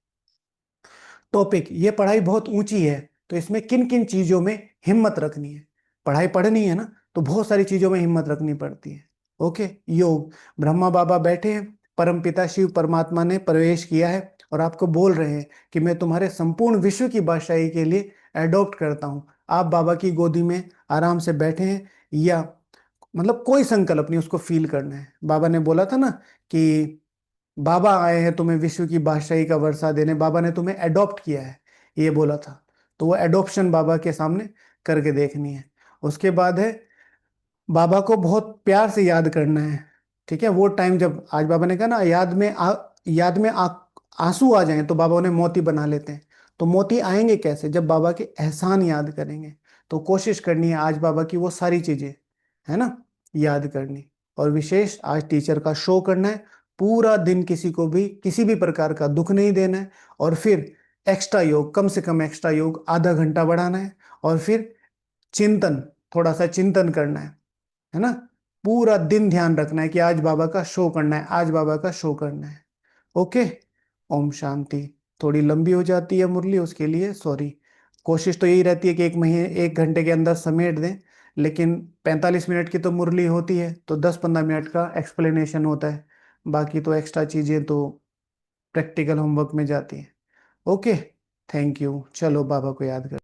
टॉपिक। ये पढ़ाई बहुत ऊंची है, तो इसमें किन किन चीजों में हिम्मत रखनी है, पढ़ाई पढ़नी है ना, तो बहुत सारी चीजों में हिम्मत रखनी पड़ती है। ओके, योग, ब्रह्मा बाबा बैठे हैं, परम पिता शिव परमात्मा ने प्रवेश किया है और आपको बोल रहे हैं कि मैं तुम्हारे संपूर्ण विश्व की बादशाही के लिए एडॉप्ट करता हूं। आप बाबा की गोदी में आराम से बैठे हैं, या मतलब कोई संकल्प नहीं, उसको फील करना है। बाबा ने बोला था ना कि बाबा आए हैं तुम्हें विश्व की बादशाही का वर्षा देने, बाबा ने तुम्हें एडॉप्ट किया है, ये बोला था। तो वो एडॉप्शन बाबा के सामने करके देखनी है। उसके बाद है, बाबा को बहुत प्यार से याद करना है। ठीक है, वो टाइम जब आज बाबा ने कहा ना, याद में आंसू आ जाएं तो बाबा उन्हें मोती बना लेते हैं। तो मोती आएंगे कैसे, जब बाबा के एहसान याद करेंगे। तो कोशिश करनी है आज बाबा की वो सारी चीजें, है ना, याद करनी। और विशेष आज टीचर का शो करना है, पूरा दिन किसी को भी किसी भी प्रकार का दुख नहीं देना है। और फिर एक्स्ट्रा योग, कम से कम एक्स्ट्रा योग आधा घंटा बढ़ाना है। और फिर चिंतन, थोड़ा सा चिंतन करना है ना, पूरा दिन ध्यान रखना है कि आज बाबा का शो करना है, आज बाबा का शो करना है। ओके, ओम शांति। थोड़ी लंबी हो जाती है मुरली, उसके लिए सॉरी। कोशिश तो यही रहती है कि 1 घंटे के अंदर समेट दें, लेकिन 45 मिनट की तो मुरली होती है, तो 10-15 मिनट का एक्सप्लेनेशन होता है, बाकी तो एक्स्ट्रा चीजें तो प्रैक्टिकल होमवर्क में जाती हैं। Okay, thank you. चलो बाबा को याद कर।